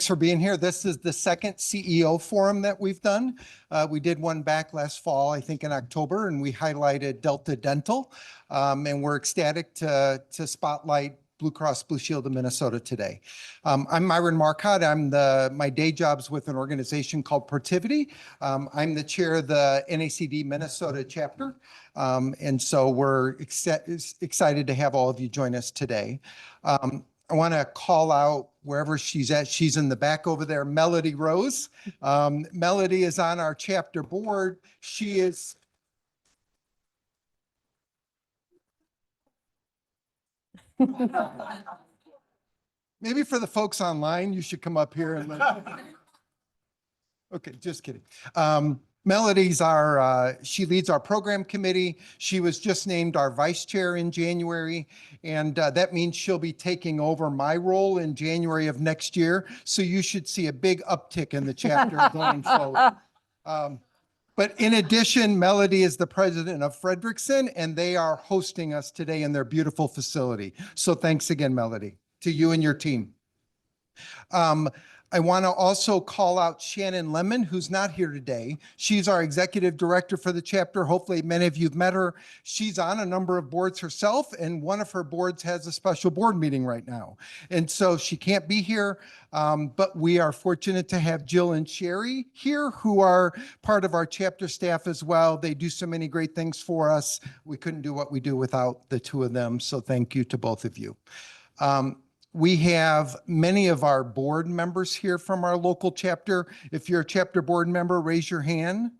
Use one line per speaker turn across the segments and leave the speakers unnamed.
for being here. This is the second CEO forum that we've done. We did one back last fall, I think in October, and we highlighted Delta Dental. And we're ecstatic to spotlight Blue Cross Blue Shield of Minnesota today. I'm Myron Marcotte. My day job's with an organization called Protivity. I'm the chair of the NACD Minnesota chapter. And so we're excited to have all of you join us today. I want to call out wherever she's at. She's in the back over there, Melody Rose. Melody is on our chapter board. She is. Maybe for the folks online, you should come up here and Okay, just kidding. Melody's she leads our program committee. She was just named our vice chair in January, and that means she'll be taking over my role in January of next year. So you should see a big uptick in the chapter going forward. But in addition, Melody is the president of Frederickson, and they are hosting us today in their beautiful facility. So thanks again, Melody, to you and your team. I want to also call out Shannon Lemon, who's not here today. She's our executive director for the chapter. Hopefully many of you have met her. She's on a number of boards herself, and one of her boards has a special board meeting right now. And so she can't be here, but we are fortunate to have Jill and Sherry here, who are part of our chapter staff as well. They do so many great things for us. We couldn't do what we do without the two of them, so thank you to both of you. We have many of our board members here from our local chapter. If you're a chapter board member, raise your hand.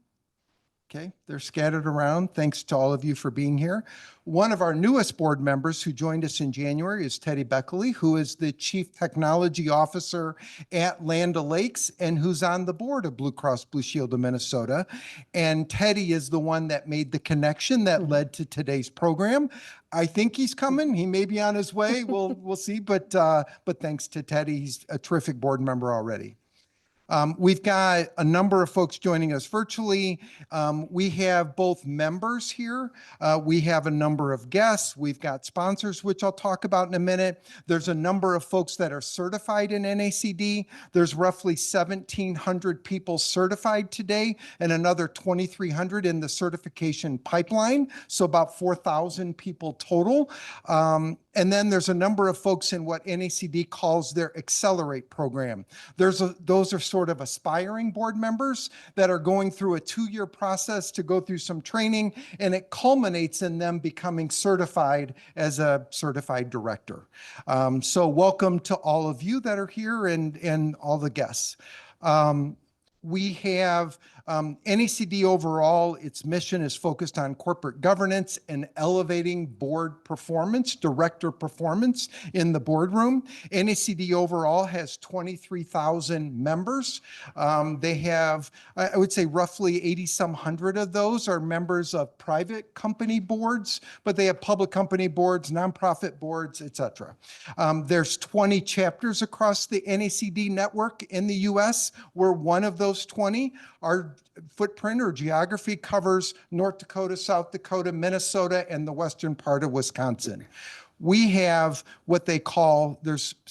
Okay, they're scattered around. Thanks to all of you for being here. One of our newest board members who joined us in January is Teddy Beckley, who is the Chief Technology Officer at Land O'Lakes and who's on the board of Blue Cross Blue Shield of Minnesota. And Teddy is the one that made the connection that led to today's program. I think he's coming. He may be on his way. We'll see. But thanks to Teddy, he's a terrific board member already. We've got a number of folks joining us virtually. We have both members here. We have a number of guests. We've got sponsors, which I'll talk about in a minute. There's a number of folks that are certified in NACD. There's roughly 1,700 people certified today and another 2,300 in the certification pipeline. So about 4,000 people total. And then there's a number of folks in what NACD calls their Accelerate program. Those are sort of aspiring board members that are going through a 2-year process to go through some training, and it culminates in them becoming certified as a certified director. So welcome to all of you that are here and all the guests. We have NACD overall, its mission is focused on corporate governance and elevating board performance, director performance in the boardroom. NACD overall has 23,000 members. They have, I would say, roughly 80-some hundred of those are members of private company boards, but they have public company boards, nonprofit boards, et cetera. There's 20 chapters across the NACD network in the U.S. We're one of those 20. Our footprint or geography covers North Dakota, South Dakota, Minnesota, and the western part of Wisconsin. We have what they call,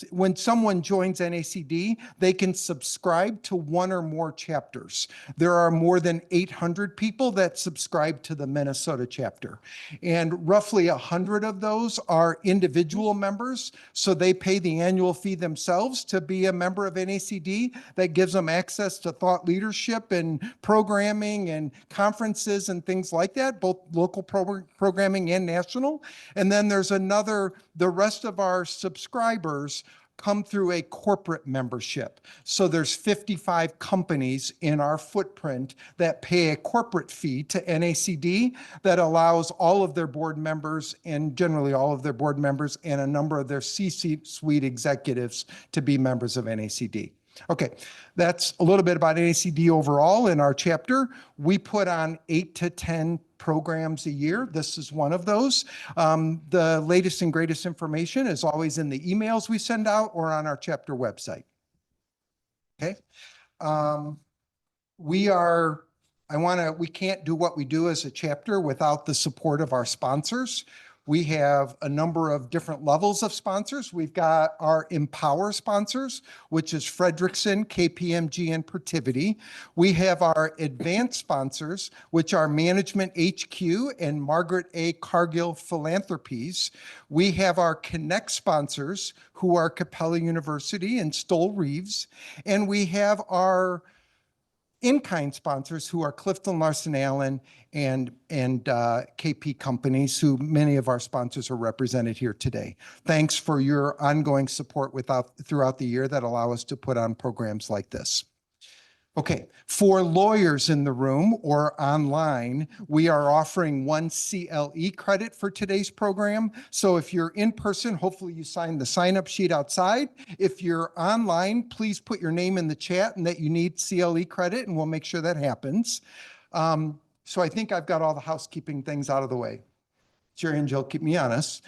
when someone joins NACD, they can subscribe to one or more chapters. There are more than 800 people that subscribe to the Minnesota chapter. And roughly 100 of those are individual members. So they pay the annual fee themselves to be a member of NACD. That gives them access to thought leadership and programming and conferences and things like that, both local programming and national. And then there's the rest of our subscribers come through a corporate membership. So there's 55 companies in our footprint that pay a corporate fee to NACD that allows all of their board members and generally all of their board members and a number of their C-suite executives to be members of NACD. Okay, that's a little bit about NACD overall in our chapter. We put on 8 to 10 programs a year. This is one of those. The latest and greatest information is always in the emails we send out or on our chapter website. Okay. We can't do what we do as a chapter without the support of our sponsors, We have a number of different levels of sponsors. We've got our Empower sponsors, which is Frederickson, KPMG, and Protiviti. We have our Advanced sponsors, which are Management HQ and Margaret A. Cargill Philanthropies. We have our Connect sponsors, who are Capella University and Stoll Reeves. And we have our in-kind sponsors, who are Clifton Larson Allen and KP Companies, who many of our sponsors are represented here today. Thanks for your ongoing support throughout the year that allow us to put on programs like this. Okay, for lawyers in the room or online, we are offering 1 CLE credit for today's program. So if you're in person, hopefully you signed the sign-up sheet outside. If you're online, please put your name in the chat and that you need CLE credit, and we'll make sure that happens. So I think I've got all the housekeeping things out of the way. Jerry and Jill, keep me honest.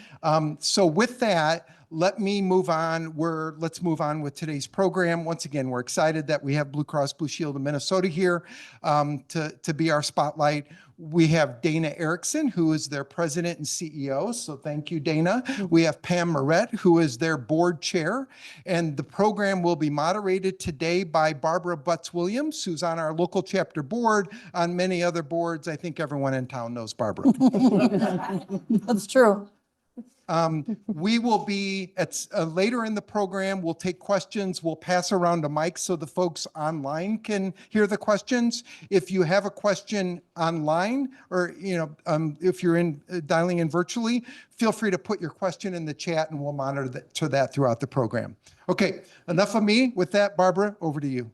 So with that, let me move on. Let's move on with today's program. Once again, we're excited that we have Blue Cross Blue Shield of Minnesota here to be our spotlight. We have Dana Erickson, who is their president and CEO. So thank you, Dana. We have Pam Moret, who is their board chair. And the program will be moderated today by Barbara Butts-Williams, who's on our local chapter board, on many other boards. I think everyone in town knows Barbara.
That's true.
We will be later in the program. We'll take questions. We'll pass around a mic so the folks online can hear the questions. If you have a question online, or if you're dialing in virtually, feel free to put your question in the chat, and we'll monitor that throughout the program. Okay, enough of me. With that, Barbara, over to you.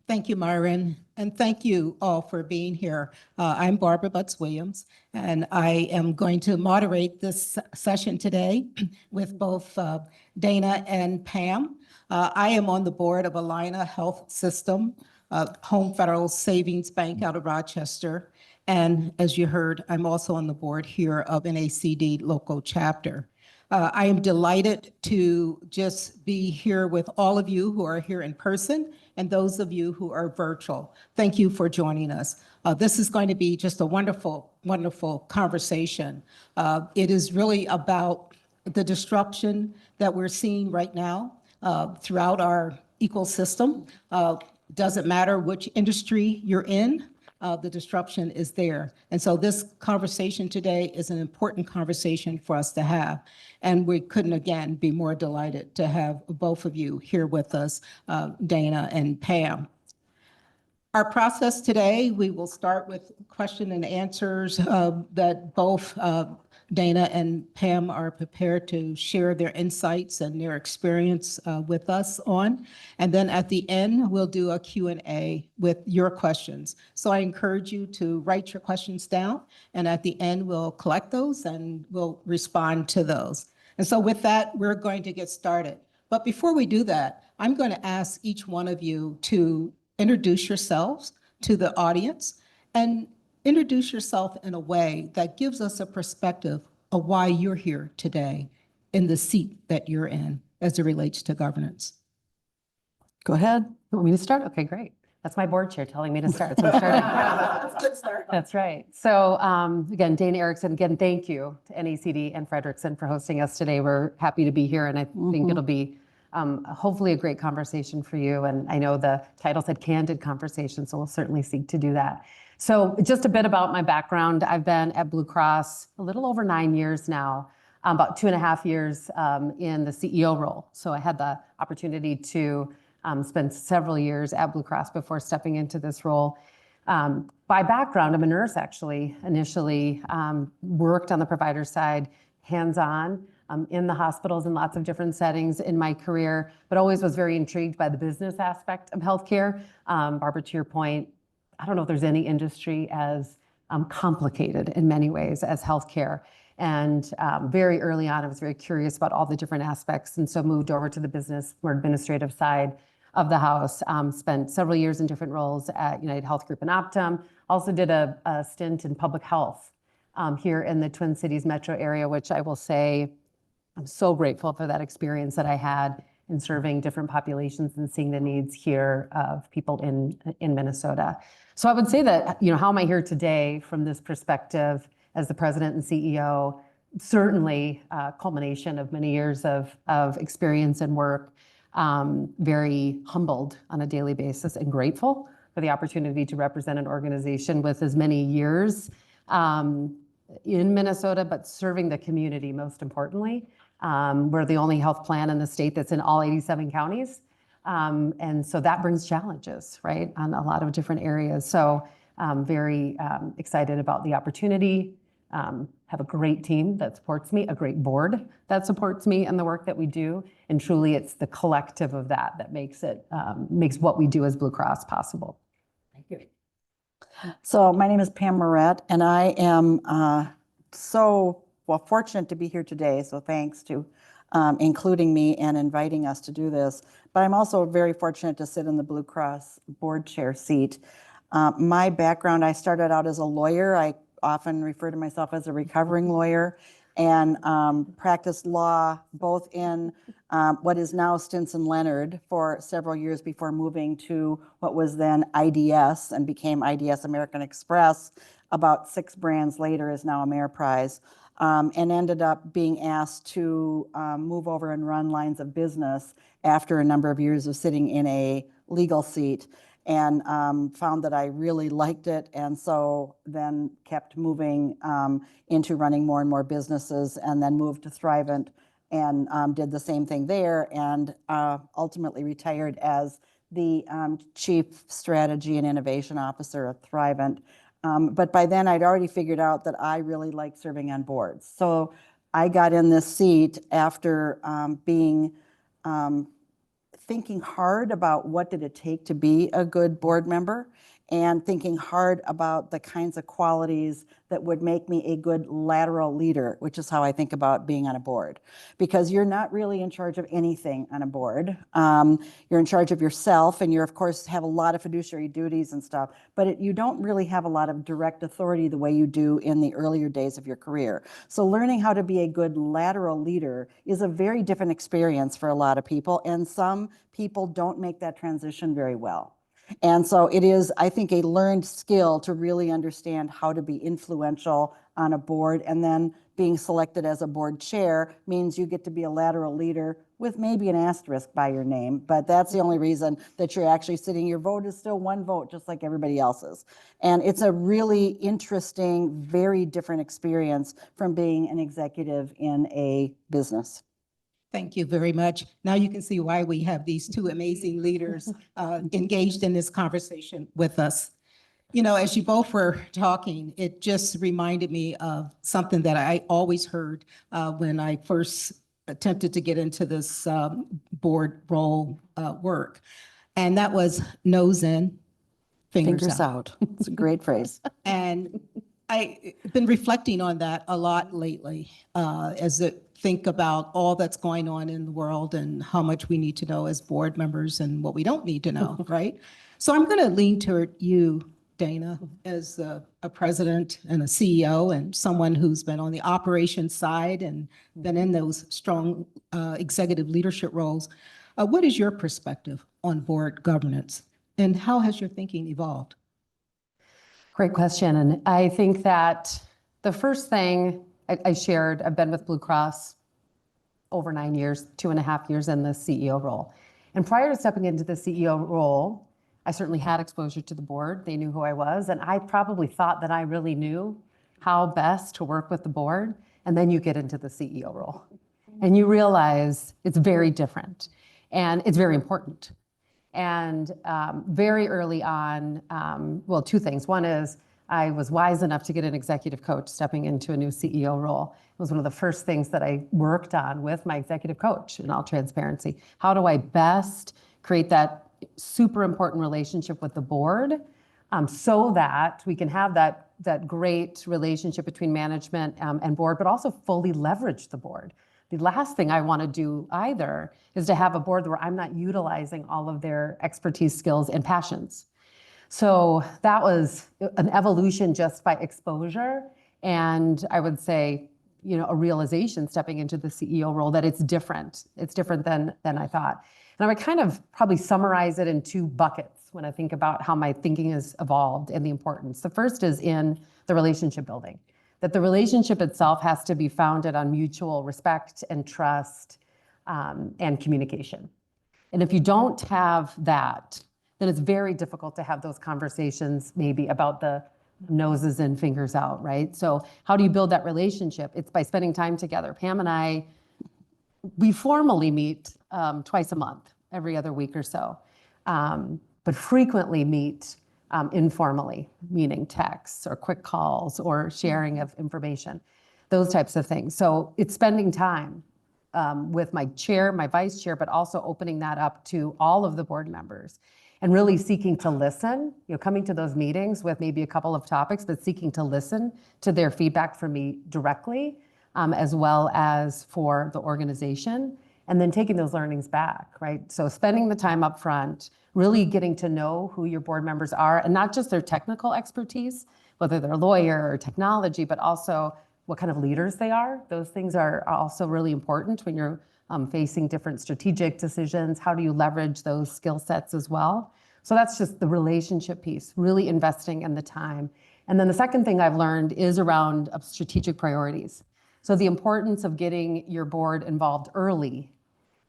Thank you, Myron, and thank you all for being here. I'm Barbara Butts-Williams, and I am going to moderate this session today with both Dana and Pam. I am on the board of Allina Health System, Home Federal Savings Bank out of Rochester. And as you heard, I'm also on the board here of NACD local chapter. I am delighted to just be here with all of you who are here in person and those of you who are virtual. Thank you for joining us. This is going to be just a wonderful, wonderful conversation. It is really about the disruption that we're seeing right now throughout our ecosystem. Doesn't matter which industry you're in, the disruption is there. And so this conversation today is an important conversation for us to have. And we couldn't, again, be more delighted to have both of you here with us, Dana and Pam. Our process today, we will start with question and answers that both Dana and Pam are prepared to share their insights and their experience with us on. And then at the end, we'll do a Q&A with your questions. So I encourage you to write your questions down, and at the end, we'll collect those and we'll respond to those. And so with that, we're going to get started. But before we do that, I'm going to ask each one of you to introduce yourselves to the audience and introduce yourself in a way that gives us a perspective of why you're here today in the seat that you're in as it relates to governance.
Go ahead. You want me to start? Okay, great. That's my board chair telling me to start. So I'm starting.
That's a good start.
That's right. So again, Dana Erickson, again, thank you to NACD and Frederickson for hosting us today. We're happy to be here, and I think it'll be hopefully a great conversation for you. And I know the title said Candid Conversation, so we'll certainly seek to do that. So just a bit about my background. I've been at Blue Cross a little over 9 years now, about 2.5 years in the CEO role. So I had the opportunity to spend several years at Blue Cross before stepping into this role. By background, I'm a nurse, actually. Initially worked on the provider side, hands-on, in the hospitals in lots of different settings in my career, but always was very intrigued by the business aspect of healthcare. Barbara, to your point, I don't know if there's any industry as complicated in many ways as healthcare. And very early on, I was very curious about all the different aspects, and so moved over to the business or administrative side of the house. Spent several years in different roles at United Health Group and Optum. Also did a stint in public health here in the Twin Cities metro area, which I will say I'm so grateful for that experience that I had in serving different populations and seeing the needs here of people in Minnesota. So I would say that, how am I here today from this perspective as the president and CEO? certainly culmination of many years of experience and work. Very humbled on a daily basis and grateful for the opportunity to represent an organization with as many years in Minnesota, but serving the community most importantly. We're the only health plan in the state that's in all 87 counties. And so that brings challenges, right, on a lot of different areas. So very excited about the opportunity. Have a great team that supports me, a great board that supports me and the work that we do. And truly it's the collective of that makes what we do as Blue Cross possible. Thank you.
So my name is Pam Moret, and I am fortunate to be here today. So thanks to including me and inviting us to do this. But I'm also very fortunate to sit in the Blue Cross board chair seat. My background, I started out as a lawyer. I often refer to myself as a recovering lawyer, and practiced law both in what is now Stinson Leonard for several years before moving to what was then IDS and became IDS American Express. About 6 brands later is now Ameriprise, and ended up being asked to move over and run lines of business after a number of years of sitting in a legal seat, and found that I really liked it, and so then kept moving into running more and more businesses, and then moved to Thrivent and did the same thing there, and ultimately retired as the Chief Strategy and Innovation Officer of Thrivent. But by then I'd already figured out that I really like serving on boards. So I got in this seat after thinking hard about what did it take to be a good board member, and thinking hard about the kinds of qualities that would make me a good lateral leader, which is how I think about being on a board. Because you're not really in charge of anything on a board. You're in charge of yourself, and you're, of course, have a lot of fiduciary duties and stuff, but you don't really have a lot of direct authority the way you do in the earlier days of your career. So learning how to be a good lateral leader is a very different experience for a lot of people, and some people don't make that transition very well. And so it is, I think, a learned skill to really understand how to be influential on a board, and then being selected as a board chair means you get to be a lateral leader with maybe an asterisk by your name, but that's the only reason that you're actually sitting. Your vote is still one vote, just like everybody else's. And it's a really interesting, very different experience from being an executive in a business.
Thank you very much. Now you can see why we have these 2 amazing leaders engaged in this conversation with us. You know, as you both were talking, it just reminded me of something that I always heard when I first attempted to get into this board role work. And that was nose in, fingers out.
It's a great phrase.
And I've been reflecting on that a lot lately as I think about all that's going on in the world and how much we need to know as board members and what we don't need to know, right? So I'm going to lean toward you, Dana, as a president and a CEO and someone who's been on the operations side and been in those strong executive leadership roles. What is your perspective on board governance, and how has your thinking evolved?
Great question. And I think that the first thing I shared, I've been with Blue Cross over 9 years, 2.5 years in the CEO role. And prior to stepping into the CEO role, I certainly had exposure to the board. They knew who I was. And I probably thought that I really knew how best to work with the board. And then you get into the CEO role and you realize it's very different and it's very important. And very early on, well, 2 things. One is I was wise enough to get an executive coach stepping into a new CEO role. It was one of the first things that I worked on with my executive coach, in all transparency. How do I best create that super important relationship with the board so that we can have that great relationship between management and board, but also fully leverage the board. The last thing I want to do either is to have a board where I'm not utilizing all of their expertise, skills, and passions. So that was an evolution just by exposure. And I would say, you know, a realization stepping into the CEO role that it's different. It's different than I thought. And I would kind of probably summarize it in 2 buckets when I think about how my thinking has evolved and the importance. The first is in the relationship building. that the relationship itself has to be founded on mutual respect and trust and communication. And if you don't have that, then it's very difficult to have those conversations maybe about the noses and fingers out, right? So how do you build that relationship? It's by spending time together. Pam and I, we formally meet twice a month, every other week or so, but frequently meet informally, meaning texts or quick calls or sharing of information, those types of things. So it's spending time with my chair, my vice chair, but also opening that up to all of the board members and really seeking to listen, coming to those meetings with maybe a couple of topics, but seeking to listen to their feedback from me directly, as well as for the organization, and then taking those learnings back, right? So spending the time up front, really getting to know who your board members are, and not just their technical expertise, whether they're a lawyer or technology, but also what kind of leaders they are. Those things are also really important when you're facing different strategic decisions. How do you leverage those skill sets as well? So that's just the relationship piece, really investing in the time. And then the second thing I've learned is around strategic priorities. So the importance of getting your board involved early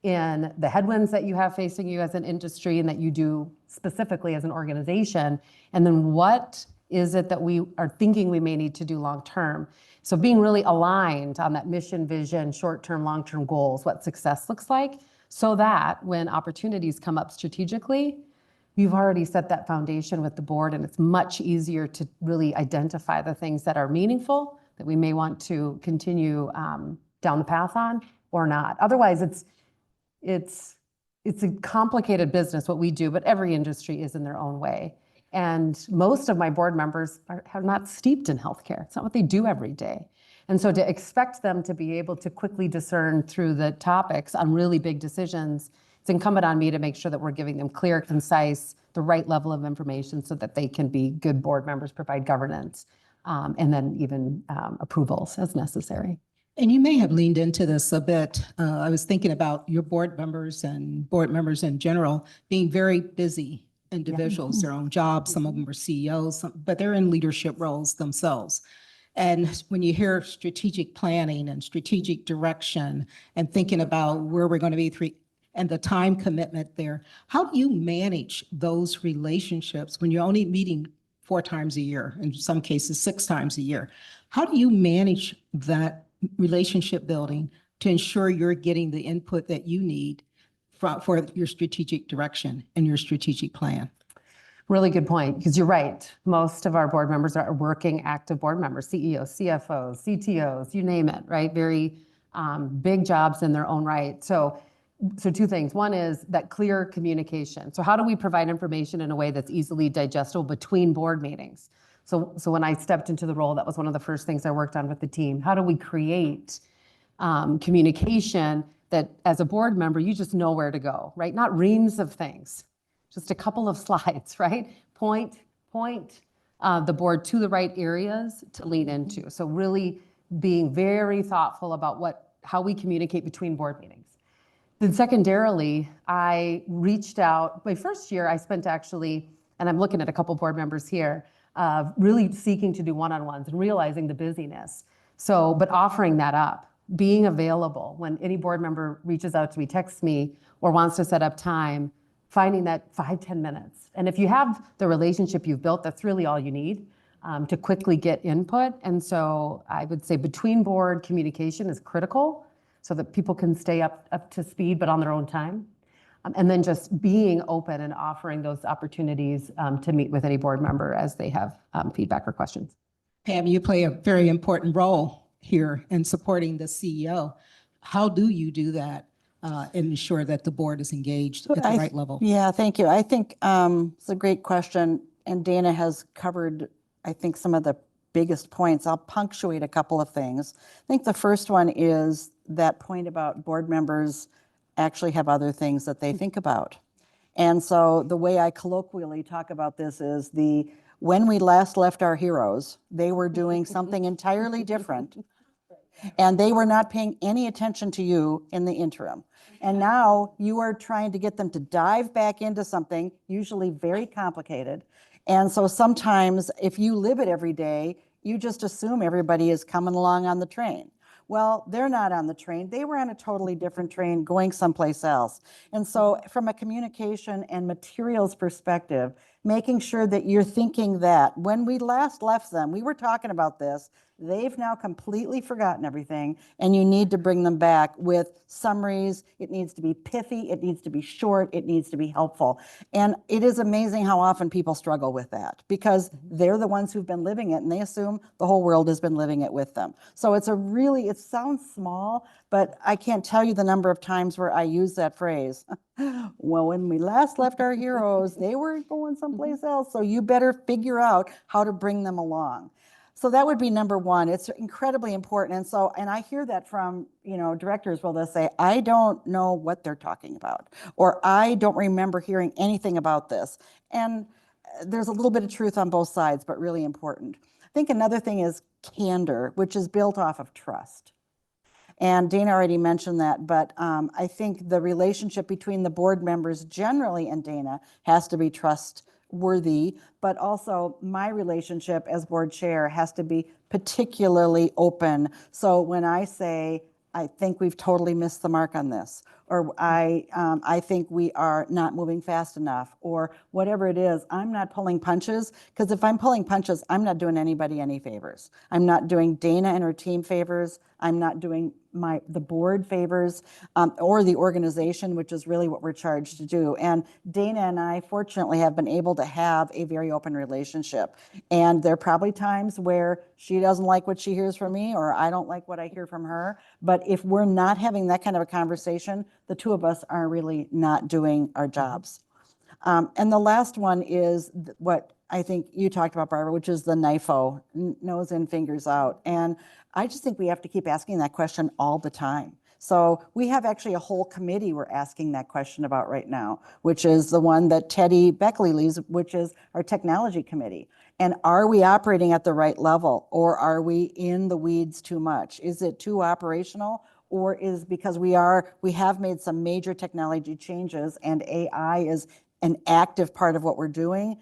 in the headwinds that you have facing you as an industry and that you do specifically as an organization, and then what is it that we are thinking we may need to do long-term. So being really aligned on that mission, vision, short-term, long-term goals, what success looks like, so that when opportunities come up strategically, you've already set that foundation with the board, and it's much easier to really identify the things that are meaningful that we may want to continue down the path on or not. Otherwise, it's a complicated business, what we do, but every industry is in their own way. And most of my board members are not steeped in healthcare. It's not what they do every day. And so to expect them to be able to quickly discern through the topics on really big decisions, it's incumbent on me to make sure that we're giving them clear, concise, the right level of information so that they can be good board members, provide governance, and then even approvals as necessary.
And you may have leaned into this a bit. I was thinking about your board members and board members in general being very busy individuals, their own jobs. Some of them are CEOs, but they're in leadership roles themselves. And when you hear strategic planning and strategic direction and thinking about where we're going to be and the time commitment there, how do you manage those relationships when you're only meeting 4 times a year, in some cases 6 times a year? How do you manage that relationship building to ensure you're getting the input that you need for your strategic direction and your strategic plan?
Really good point, because you're right. Most of our board members are working active board members, CEOs, CFOs, CTOs, you name it, right? Very big jobs in their own right. So 2 things. One is that clear communication. So how do we provide information in a way that's easily digestible between board meetings? So when I stepped into the role, that was one of the first things I worked on with the team. How do we create communication that as a board member, you just know where to go, right? Not reams of things, just a couple of slides, right? Point the board to the right areas to lean into. So really being very thoughtful about how we communicate between board meetings. Then secondarily, I reached out, my first year I spent actually, and I'm looking at a couple board members here, really seeking to do one-on-ones and realizing the busyness. So, but offering that up, being available when any board member reaches out to me, texts me, or wants to set up time, finding that 5-10 minutes. And if you have the relationship you've built, that's really all you need to quickly get input. And so I would say between board communication is critical so that people can stay up to speed, but on their own time. And then just being open and offering those opportunities to meet with any board member as they have feedback or questions.
Pam, you play a very important role here in supporting the CEO. How do you do that and ensure that the board is engaged at the right level?
Yeah, thank you. I think it's a great question. And Dana has covered, I think, some of the biggest points. I'll punctuate a couple of things. I think the first one is that point about board members actually have other things that they think about. And so the way I colloquially talk about this is when we last left our heroes, they were doing something entirely different, and they were not paying any attention to you in the interim. And now you are trying to get them to dive back into something, usually very complicated. And so sometimes if you live it every day, you just assume everybody is coming along on the train. Well, they're not on the train. They were on a totally different train going someplace else. And so from a communication and materials perspective, making sure that you're thinking that when we last left them, we were talking about this, they've now completely forgotten everything, and you need to bring them back with summaries. It needs to be pithy, it needs to be short, it needs to be helpful. And it is amazing how often people struggle with that because they're the ones who've been living it and they assume the whole world has been living it with them. So it's it sounds small, but I can't tell you the number of times where I use that phrase. Well, when we last left our heroes, they were going someplace else. So you better figure out how to bring them along. So that would be number one. It's incredibly important. And I hear that from, directors they'll say, I don't know what they're talking about, or I don't remember hearing anything about this. And there's a little bit of truth on both sides, but really important. I think another thing is candor, which is built off of trust. And Dana already mentioned that, but I think the relationship between the board members generally and Dana has to be trustworthy, but also my relationship as board chair has to be particularly open. So when I say, I think we've totally missed the mark on this, or I think we are not moving fast enough, or whatever it is, I'm not pulling punches, because if I'm pulling punches, I'm not doing anybody any favors. I'm not doing Dana and her team favors. I'm not doing the board favors, or the organization, which is really what we're charged to do. And Dana and I, fortunately, have been able to have a very open relationship. And there are probably times where she doesn't like what she hears from me, or I don't like what I hear from her. But if we're not having that kind of a conversation, the two of us are really not doing our jobs. And the last one is what I think you talked about, Barbara, which is the NIFO, nose in, fingers out. And I just think we have to keep asking that question all the time. So we have actually a whole committee we're asking that question about right now, which is the one that Teddy Beckley leads, which is our technology committee. And are we operating at the right level, or are we in the weeds too much? Is it too operational? Or is because we have made some major technology changes and AI is an active part of what we're doing?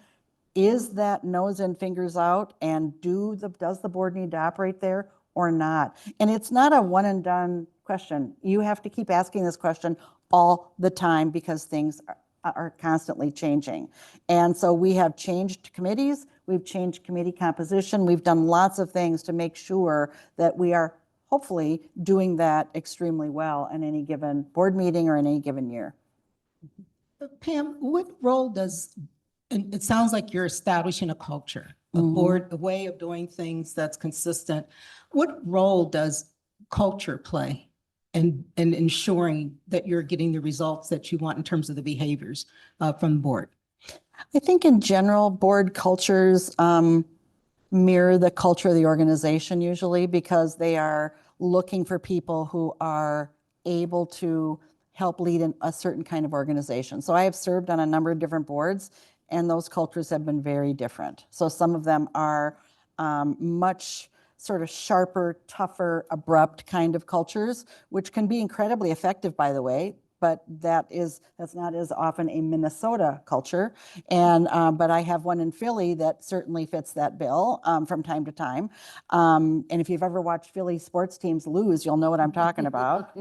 Is that nose and fingers out, and does the board need to operate there or not? And it's not a one and done question. You have to keep asking this question all the time because things are constantly changing. And so we have changed committees, we've changed committee composition, we've done lots of things to make sure that we are hopefully doing that extremely well in any given board meeting or in any given year.
Pam, what role and it sounds like you're establishing a culture, a board, a way of doing things that's consistent. What role does culture play in ensuring that you're getting the results that you want in terms of the behaviors from the board?
I think in general, board cultures mirror the culture of the organization usually, because they are looking for people who are able to help lead in a certain kind of organization. So I have served on a number of different boards, and those cultures have been very different. So some of them are much sort of sharper, tougher, abrupt kind of cultures, which can be incredibly effective, by the way. But that's not as often a Minnesota culture. And but I have one in Philly that certainly fits that bill from time to time. And if you've ever watched Philly sports teams lose, you'll know what I'm talking about.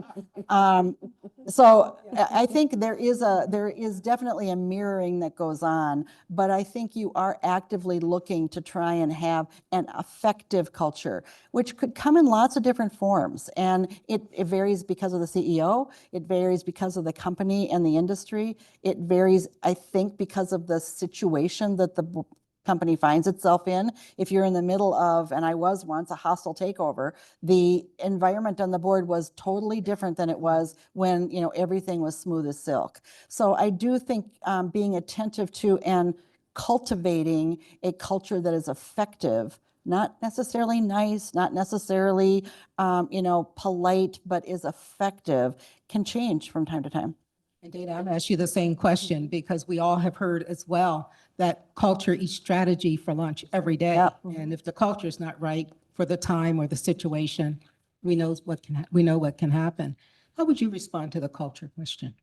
So I think there is definitely a mirroring that goes on, but I think you are actively looking to try and have an effective culture, which could come in lots of different forms. And it varies because of the CEO, it varies because of the company and the industry. It varies, I think, because of the situation that the company finds itself in. If you're in the middle of, and I was once, a hostile takeover, the environment on the board was totally different than it was when everything was smooth as silk. So I do think being attentive to and cultivating a culture that is effective, not necessarily nice, not necessarily polite, but is effective, can change from time to time.
And Dana, I'm gonna ask you the same question because we all have heard as well that culture eats strategy for lunch every day.
Yep.
And if the culture is not right for the time or the situation, we know what can happen. How would you respond to the culture question?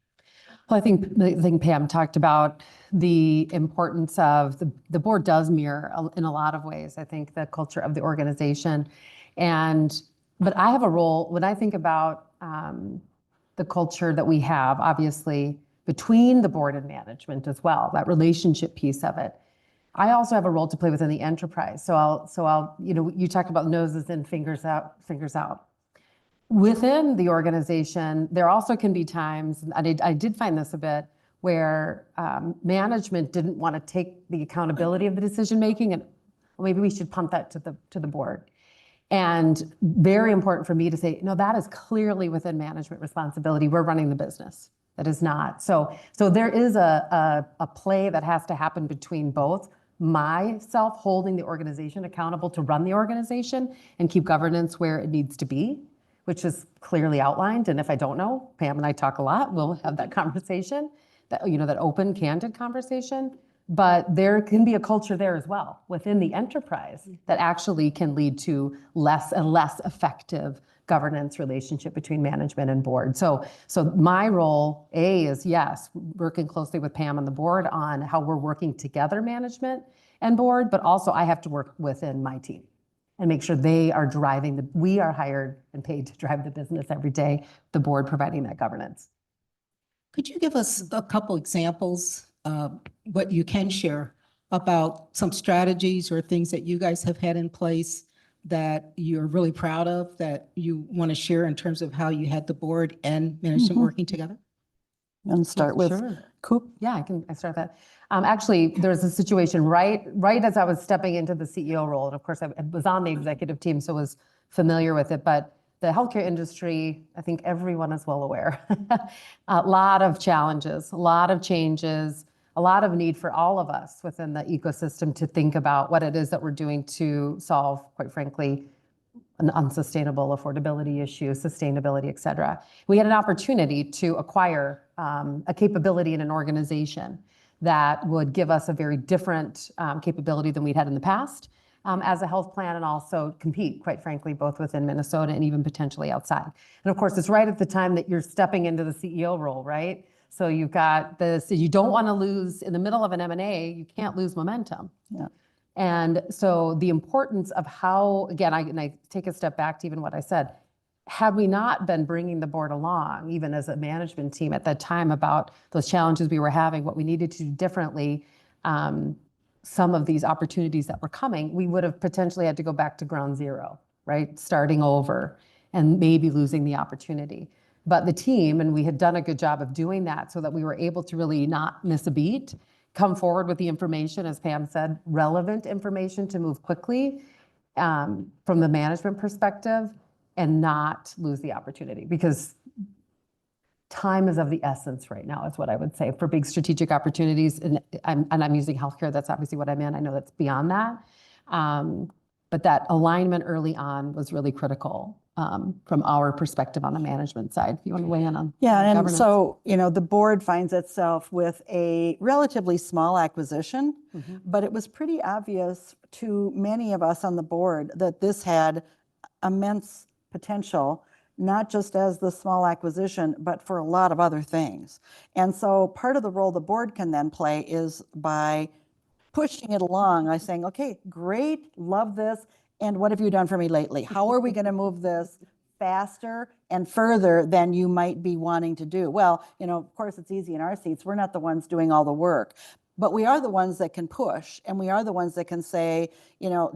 Well, I think Pam talked about the importance of the board does mirror in a lot of ways, I think, the culture of the organization. But I have a role when I think about the culture that we have, obviously, between the board and management as well, that relationship piece of it. I also have a role to play within the enterprise. So I'll, you talked about noses in, fingers out, fingers out. Within the organization, there also can be times, and I did find this a bit, where management didn't want to take the accountability of the decision making, and well, maybe we should punt that to the board. And very important for me to say, no, that is clearly within management responsibility. We're running the business. That is not. So there is a play that has to happen between both myself holding the organization accountable to run the organization and keep governance where it needs to be, which is clearly outlined. And if I don't know, Pam and I talk a lot, we'll have that conversation, that open, candid conversation. But there can be a culture there as well within the enterprise that actually can lead to less and less effective governance relationship between management and board. So my role, is yes, working closely with Pam and the board on how we're working together, management and board, but also I have to work within my team and make sure they are driving we are hired and paid to drive the business every day, the board providing that governance.
Could you give us a couple examples, what you can share about some strategies or things that you guys have had in place that you're really proud of, that you want to share in terms of how you had the board and management working together?
And start with
Sure.
Coop.
Yeah, I start that. Actually, there was a situation right as I was stepping into the CEO role, and of course I was on the executive team, so was familiar with it, but the healthcare industry, I think everyone is well aware. A lot of challenges, a lot of changes, a lot of need for all of us within the ecosystem to think about what it is that we're doing to solve, quite frankly, an unsustainable affordability issue, sustainability, et cetera. We had an opportunity to acquire a capability in an organization that would give us a very different capability than we'd had in the past as a health plan, and also compete, quite frankly, both within Minnesota and even potentially outside. And of course, it's right at the time that you're stepping into the CEO role, right? So you've got this, you don't want to lose in the middle of an M&A, you can't lose momentum.
Yeah.
And so the importance of how, again, I take a step back to even what I said, had we not been bringing the board along, even as a management team at that time, about those challenges we were having, what we needed to do differently, some of these opportunities that were coming, we would have potentially had to go back to ground zero, right? Starting over and maybe losing the opportunity. But the team, and we had done a good job of doing that so that we were able to really not miss a beat, come forward with the information, as Pam said, relevant information to move quickly from the management perspective and not lose the opportunity, because time is of the essence right now, is what I would say, for big strategic opportunities. And I'm using healthcare, that's obviously what I meant. I know that's beyond that. But that alignment early on was really critical from our perspective on the management side. You want to weigh in on
And
governance?
so, the board finds itself with a relatively small acquisition, but it was pretty obvious to many of us on the board that this had immense potential, not just as the small acquisition, but for a lot of other things. And so part of the role the board can then play is by pushing it along, by saying, okay, great, love this, and what have you done for me lately? How are we going to move this faster and further than you might be wanting to do? Well, of course, it's easy in our seats. We're not the ones doing all the work, but we are the ones that can push, and we are the ones that can say,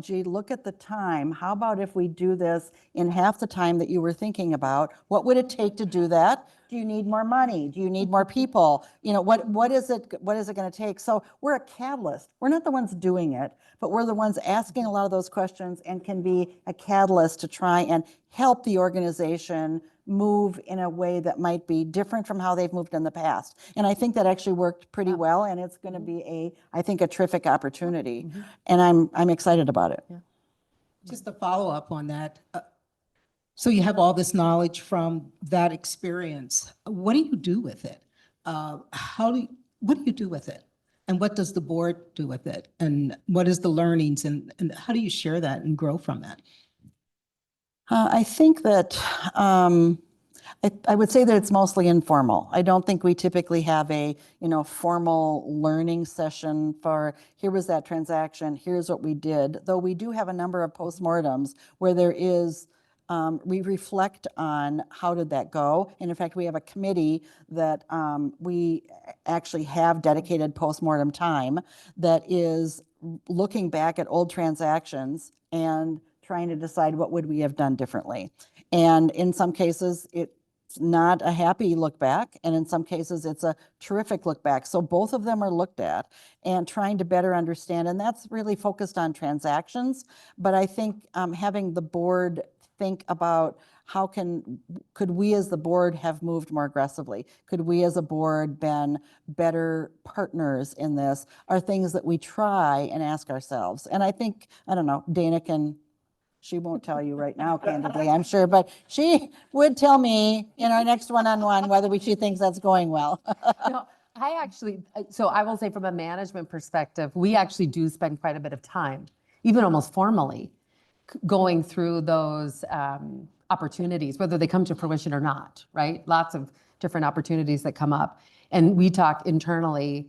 gee, look at the time. How about if we do this in half the time that you were thinking about? What would it take to do that? Do you need more money? Do you need more people? What is it going to take? So we're a catalyst. We're not the ones doing it, but we're the ones asking a lot of those questions and can be a catalyst to try and help the organization move in a way that might be different from how they've moved in the past. And I think that actually worked pretty well, and it's going to be I think a terrific opportunity. And I'm excited about it.
Yeah.
Just to follow up on that. So you have all this knowledge from that experience. What do you do with it? What do you do with it? And what does the board do with it? And what is the learnings, and how do you share that and grow from that?
I think that I would say that it's mostly informal. I don't think we typically have a, formal learning session for, here was that transaction, here's what we did. Though we do have a number of postmortems where there is, we reflect on how did that go. And in fact, we have a committee that we actually have dedicated postmortem time that is looking back at old transactions and trying to decide what would we have done differently. And in some cases, it's not a happy look back, and in some cases, it's a terrific look back. So both of them are looked at and trying to better understand, and that's really focused on transactions. But I think having the board think about could we as the board have moved more aggressively? Could we as a board been better partners in this? Are things that we try and ask ourselves. And I think, I don't know, Dana she won't tell you right now, candidly, I'm sure, but she would tell me in our next one-on-one whether she thinks that's going well.
No, so I will say from a management perspective, we actually do spend quite a bit of time, even almost formally, going through those opportunities, whether they come to fruition or not, right? Lots of different opportunities that come up. And we talk internally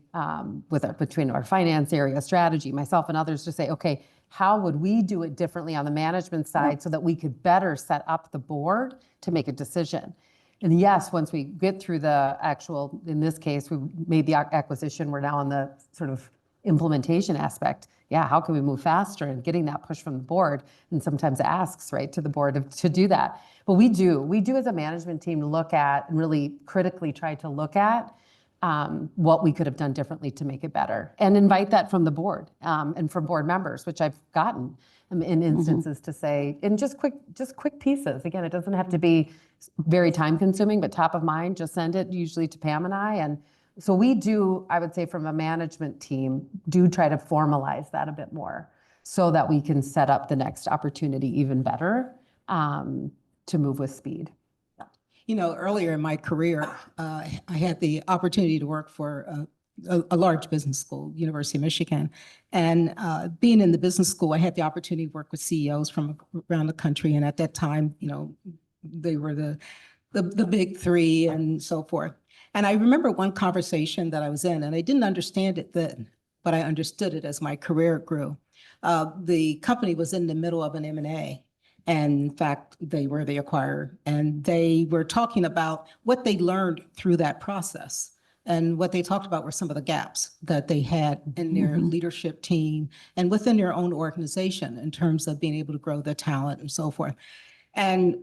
between our finance area, strategy, myself and others to say, okay, how would we do it differently on the management side so that we could better set up the board to make a decision? And yes, once we get through the actual, in this case, we made the acquisition, we're now on the sort of implementation aspect. Yeah, how can we move faster and getting that push from the board, and sometimes asks, right, to the board to do that. But we do as a management team look at and really critically try to look at what we could have done differently to make it better, and invite that from the board and from board members, which I've gotten in instances to say, in just quick pieces. Again, it doesn't have to be very time consuming, but top of mind, just send it usually to Pam and I. And so we do, I would say from a management team, do try to formalize that a bit more so that we can set up the next opportunity even better to move with speed.
Earlier in my career, I had the opportunity to work for a large business school, University of Michigan. And being in the business school, I had the opportunity to work with CEOs from around the country. And at that time, they were the big three and so forth. And I remember one conversation that I was in, and I didn't understand it then, but I understood it as my career grew. The company was in the middle of an M&A. And in fact, they were the acquirer, and they were talking about what they learned through that process. And what they talked about were some of the gaps that they had in their leadership team and within their own organization in terms of being able to grow their talent and so forth. And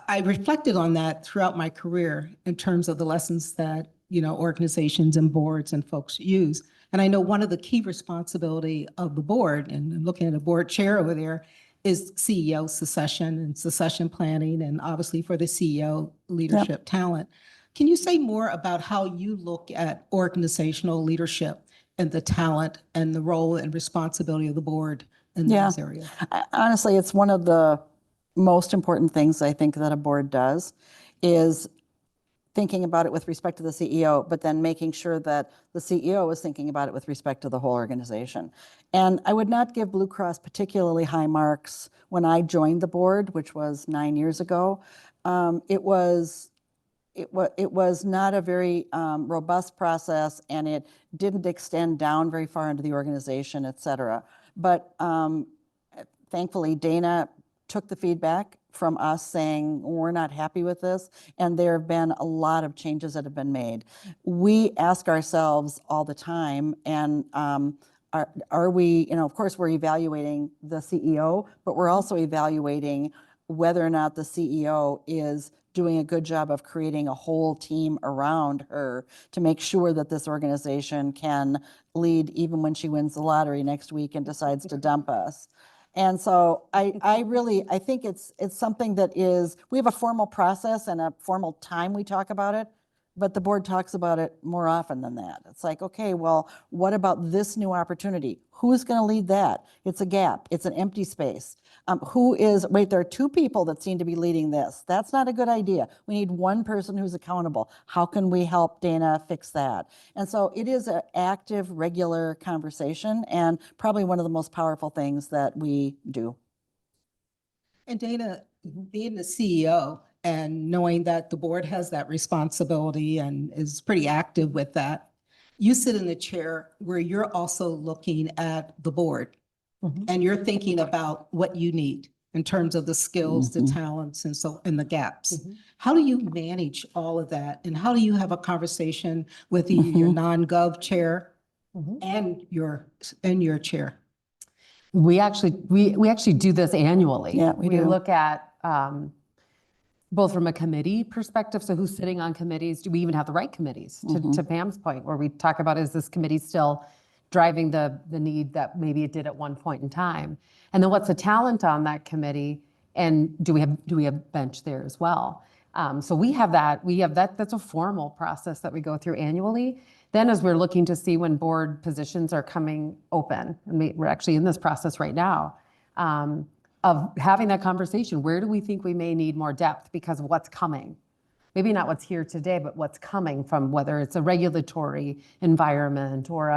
I reflected on that throughout my career in terms of the lessons that, organizations and boards and folks use. And I know one of the key responsibility of the board, and I'm looking at a board chair over there, is CEO succession and succession planning, and obviously for the CEO leadership talent. Can you say more about how you look at organizational leadership and the talent and the role and responsibility of the board in those areas?
Honestly, it's one of the most important things I think that a board does is thinking about it with respect to the CEO, but then making sure that the CEO is thinking about it with respect to the whole organization. And I would not give Blue Cross particularly high marks when I joined the board, which was 9 years ago. It was not a very robust process, and it didn't extend down very far into the organization, et cetera. But thankfully, Dana took the feedback from us saying, we're not happy with this. And there have been a lot of changes that have been made. We ask ourselves all the time, and are we, of course, we're evaluating the CEO, but we're also evaluating whether or not the CEO is doing a good job of creating a whole team around her to make sure that this organization can lead even when she wins the lottery next week and decides to dump us. And so I think it's something that we have a formal process and a formal time we talk about it, but the board talks about it more often than that. It's like, okay, well, what about this new opportunity? Who's going to lead that? It's a gap. It's an empty space. Wait, there are two people that seem to be leading this. That's not a good idea. We need one person who's accountable. How can we help Dana fix that? And so it is an active, regular conversation, and probably one of the most powerful things that we do.
And Dana, being the CEO and knowing that the board has that responsibility and is pretty active with that, you sit in the chair where you're also looking at the board and you're thinking about what you need in terms of the skills, the talents, and the gaps. How do you manage all of that? And how do you have a conversation with either your non-gov chair and your chair?
We actually do this annually.
Yeah, we do.
look at both from a committee perspective, so who's sitting on committees? Do we even have the right committees? To Pam's point, where we talk about, is this committee still driving the need that maybe it did at one point in time? And then what's the talent on that committee? And do we have bench there as well? So we have that. That's a formal process that we go through annually. Then as we're looking to see when board positions are coming open, and we're actually in this process right now, of having that conversation, where do we think we may need more depth because of what's coming? Maybe not what's here today, but what's coming from, whether it's a regulatory environment or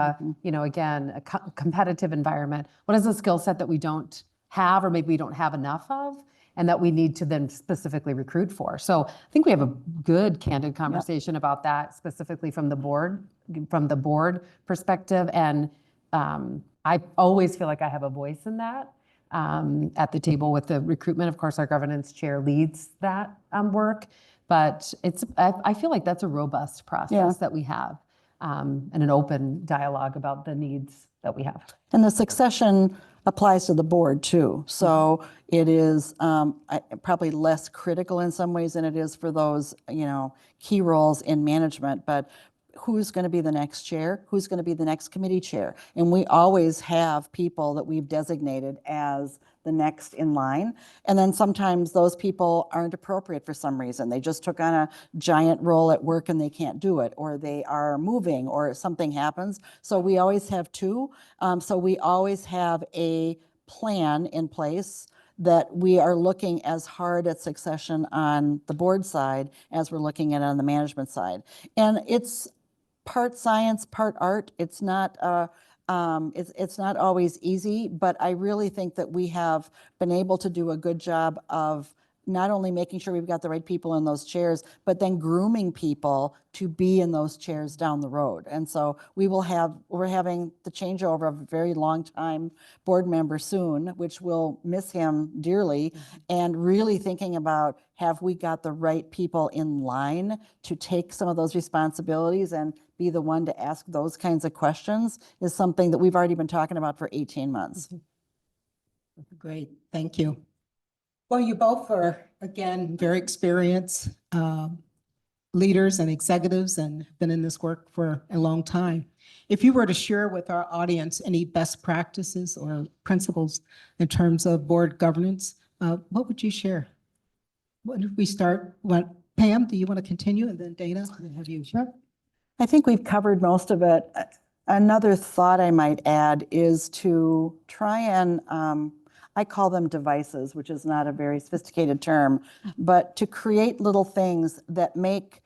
again, a competitive environment. What is the skill set that we don't have, or maybe we don't have enough of, and that we need to then specifically recruit for? So I think we have a good, candid conversation about that, specifically from the board perspective. And I always feel like I have a voice in that at the table with the recruitment. Of course, our governance chair leads that work. But I feel like that's a robust process that we have, and an open dialogue about the needs that we have.
And the succession applies to the board too. So it is probably less critical in some ways than it is for those, key roles in management. But who's going to be the next chair? Who's going to be the next committee chair? And we always have people that we've designated as the next in line. And then sometimes those people aren't appropriate for some reason. They just took on a giant role at work and they can't do it, or they are moving, or something happens. So we always have two. So we always have a plan in place that we are looking as hard at succession on the board side as we're looking at it on the management side. And it's part science, part art. It's not it's not always easy, but I really think that we have been able to do a good job of not only making sure we've got the right people in those chairs, but then grooming people to be in those chairs down the road. And so we're having the changeover of a very long time board member soon, which will miss him dearly, and really thinking about, have we got the right people in line to take some of those responsibilities and be the one to ask those kinds of questions, is something that we've already been talking about for 18 months.
Great, thank you. Well, you both are, again, very experienced leaders and executives and have been in this work for a long time. If you were to share with our audience any best practices or principles in terms of board governance, what would you share? What if we start? Pam, do you want to continue? And then Dana, I'll have you. Sure.
I think we've covered most of it. Another thought I might add is to try and I call them devices, which is not a very sophisticated term, but to create little things that make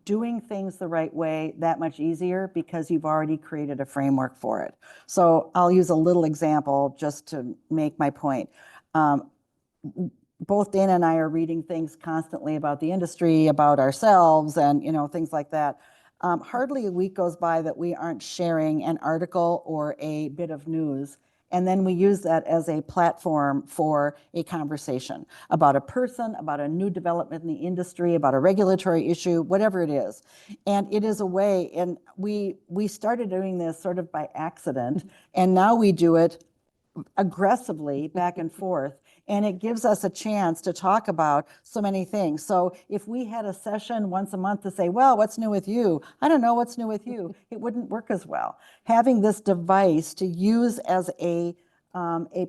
doing things the right way that much easier, because you've already created a framework for it. So I'll use a little example just to make my point. Both Dana and I are reading things constantly about the industry, about ourselves, and things like that. Hardly a week goes by that we aren't sharing an article or a bit of news. And then we use that as a platform for a conversation about a person, about a new development in the industry, about a regulatory issue, whatever it is. And it is a way, and we started doing this sort of by accident, and now we do it aggressively back and forth. And it gives us a chance to talk about so many things. So if we had a session once a month to say, well, what's new with you? I don't know what's new with you. It wouldn't work as well. Having this device to use as a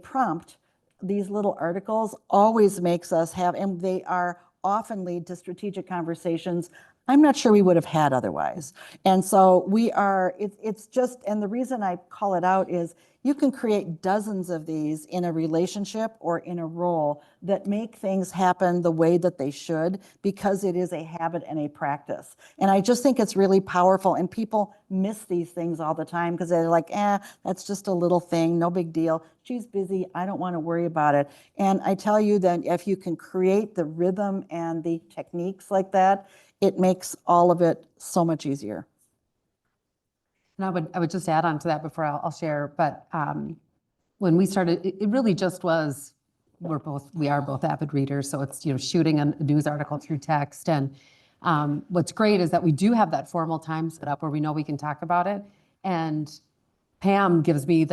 prompt, these little articles always makes us have, and they are often lead to strategic conversations I'm not sure we would have had otherwise. And so it's just, and the reason I call it out is you can create dozens of these in a relationship or in a role that make things happen the way that they should, because it is a habit and a practice. And I just think it's really powerful, and people miss these things all the time because they're like, that's just a little thing, no big deal. She's busy, I don't want to worry about it. And I tell you that if you can create the rhythm and the techniques like that, it makes all of it so much easier.
And I would just add on to that before I'll share, but when we started, it really just was, we are both avid readers, so it's, shooting a news article through text. And what's great is that we do have that formal time set up where we know we can talk about it. And Pam gives me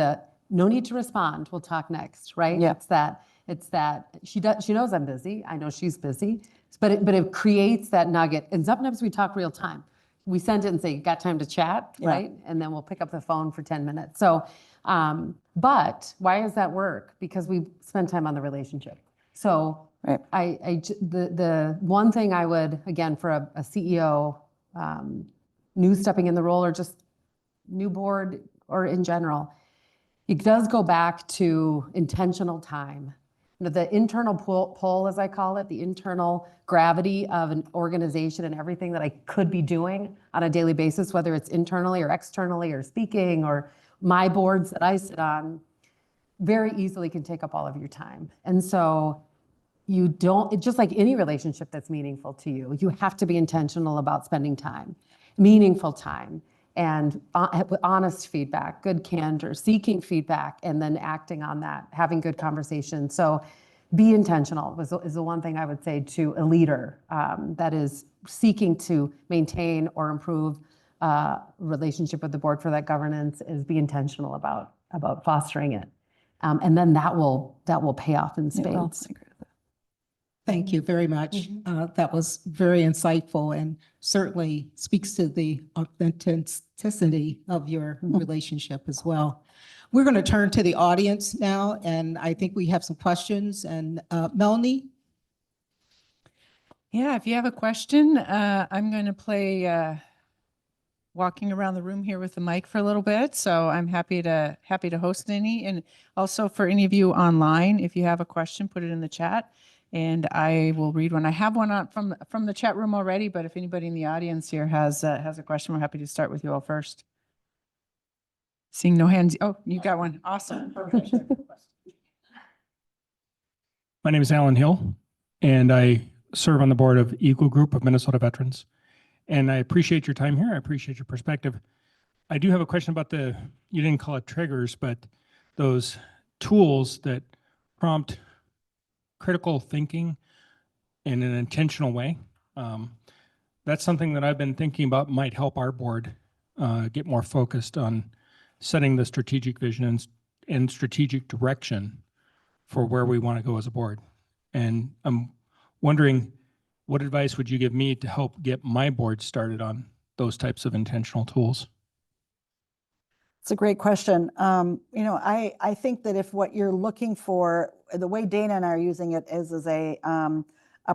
no need to respond, we'll talk next, right?
Yeah.
It's that she knows I'm busy, I know she's busy, but it creates that nugget. And sometimes we talk real time. We send it and say, got time to chat,
Yeah.
right? And then we'll pick up the phone for 10 minutes. So, but why does that work? Because we spend time on the relationship. So
Right.
the one thing I would, again, for a CEO, new stepping in the role or just new board or in general, it does go back to intentional time. The internal pull, as I call it, the internal gravity of an organization and everything that I could be doing on a daily basis, whether it's internally or externally or speaking or my boards that I sit on, very easily can take up all of your time. And so just like any relationship that's meaningful to you, you have to be intentional about spending time, meaningful time, and with honest feedback, good candor, seeking feedback, and then acting on that, having good conversations. So be intentional is the one thing I would say to a leader that is seeking to maintain or improve relationship with the board for that governance, is be intentional about fostering it. And then that will pay off in spades.
Thank you very much. That was very insightful and certainly speaks to the authenticity of your relationship as well. We're going to turn to the audience now, and I think we have some questions. And Melanie?
Yeah, if you have a question, I'm going to play walking around the room here with the mic for a little bit. So I'm happy to host any. And also for any of you online, if you have a question, put it in the chat and I will read one. I have one on from the chat room already, but if anybody in the audience here has a question, we're happy to start with you all first. Seeing no hands. Oh, you got one. Awesome.
My name is Alan Hill, and I serve on the board of Eagle Group of Minnesota Veterans. And I appreciate your time here. I appreciate your perspective. I do have a question about you didn't call it triggers, but those tools that prompt critical thinking in an intentional way. That's something that I've been thinking about might help our board get more focused on setting the strategic vision and strategic direction for where we want to go as a board. And I'm wondering, what advice would you give me to help get my board started on those types of intentional tools?
It's a great question. I think that if what you're looking for, the way Dana and I are using it is as a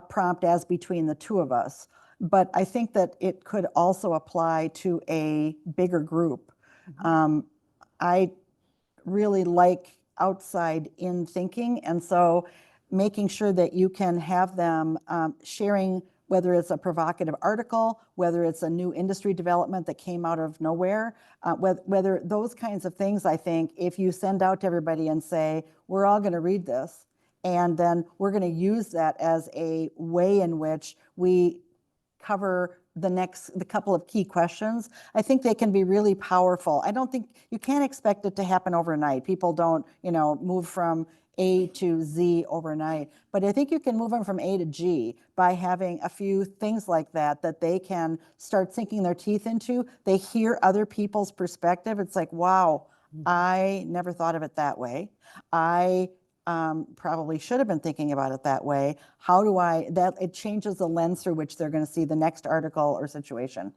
prompt as between the two of us. But I think that it could also apply to a bigger group. I really like outside in thinking. And so making sure that you can have them sharing, whether it's a provocative article, whether it's a new industry development that came out of nowhere, whether those kinds of things, I think, if you send out to everybody and say, we're all going to read this, and then we're going to use that as a way in which we cover the couple of key questions, I think they can be really powerful. I don't think, you can't expect it to happen overnight. People don't, move from A to Z overnight. But I think you can move them from A to G by having a few things like that they can start sinking their teeth into. They hear other people's perspective. It's like, wow, I never thought of it that way. I probably should have been thinking about it that way. How do it changes the lens through which they're going to see the next article or situation.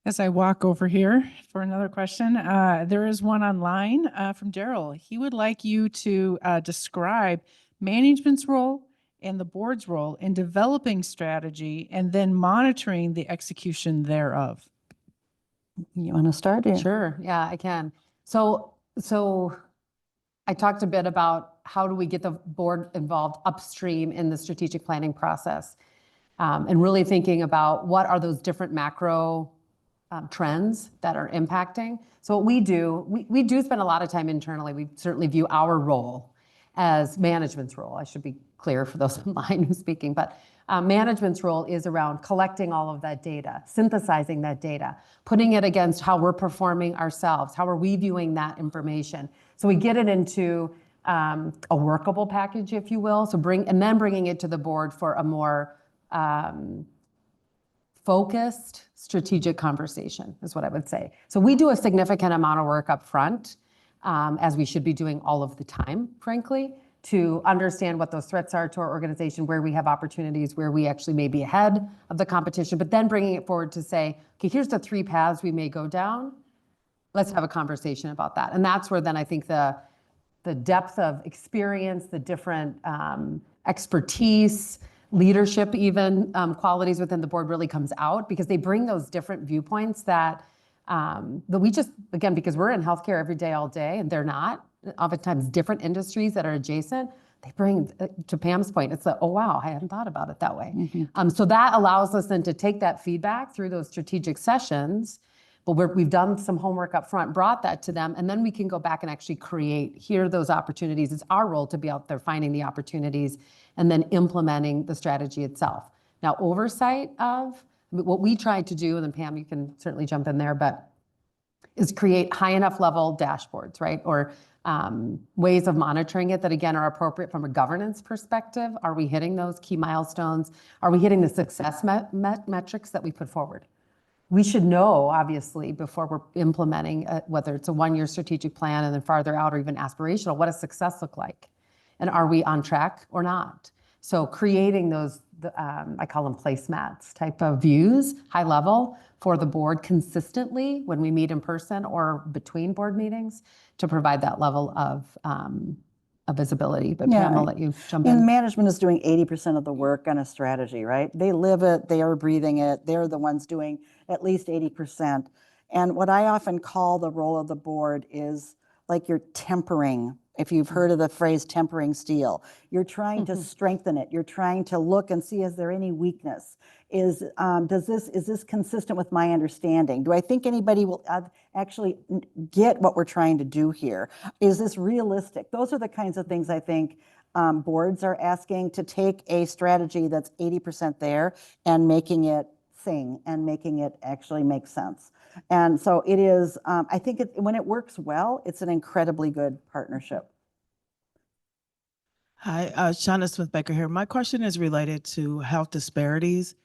As I walk over here for another question, there is one online from Daryl. He would like you to describe management's role and the board's role in developing strategy and then monitoring the execution thereof.
You want to start? Yeah.
Sure, yeah, I can. So I talked a bit about how do we get the board involved upstream in the strategic planning process, and really thinking about what are those different macro trends that are impacting. So what we do, we do spend a lot of time internally. We certainly view our role as management's role. I should be clear for those online who's speaking, but management's role is around collecting all of that data, synthesizing that data, putting it against how we're performing ourselves, how are we viewing that information. So we get it into a workable package, if you will. So bringing it to the board for a more focused strategic conversation is what I would say. So we do a significant amount of work up front, as we should be doing all of the time, frankly, to understand what those threats are to our organization, where we have opportunities, where we actually may be ahead of the competition, but then bringing it forward to say, okay, here's the 3 paths we may go down. Let's have a conversation about that. And that's where then I think the depth of experience, the different expertise, leadership even, qualities within the board really comes out, because they bring those different viewpoints that we just, again, because we're in healthcare every day, all day, and they're not, oftentimes different industries that are adjacent, they bring, to Pam's point, it's oh wow, I hadn't thought about it that way. So that allows us then to take that feedback through those strategic sessions, but we've done some homework up front, brought that to them, and then we can go back and actually hear those opportunities. It's our role to be out there finding the opportunities and then implementing the strategy itself. Now, oversight of what we tried to do, and then Pam, you can certainly jump in there, but is create high enough level dashboards, right? Or ways of monitoring it that, again, are appropriate from a governance perspective. Are we hitting those key milestones? Are we hitting the success metrics that we put forward? We should know, obviously, before we're implementing, whether it's a 1-year strategic plan and then farther out or even aspirational, what does success look like? And are we on track or not? So creating those, I call them placemats type of views, high level, for the board consistently when we meet in person or between board meetings to provide that level of visibility. But
Yeah,
Pam, I'll let you jump
And
in.
management is doing 80% of the work on a strategy, right? They live it, they are breathing it, they're the ones doing at least 80%. And what I often call the role of the board is like you're tempering. If you've heard of the phrase tempering steel, you're trying to strengthen it. You're trying to look and see, is there any weakness? Is this consistent with my understanding? Do I think anybody will actually get what we're trying to do here? Is this realistic? Those are the kinds of things I think boards are asking, to take a strategy that's 80% there and making it sing and making it actually make sense. And so it is, I think when it works well, it's an incredibly good partnership.
Hi, Shauna Smith-Baker here. My question is related to health disparities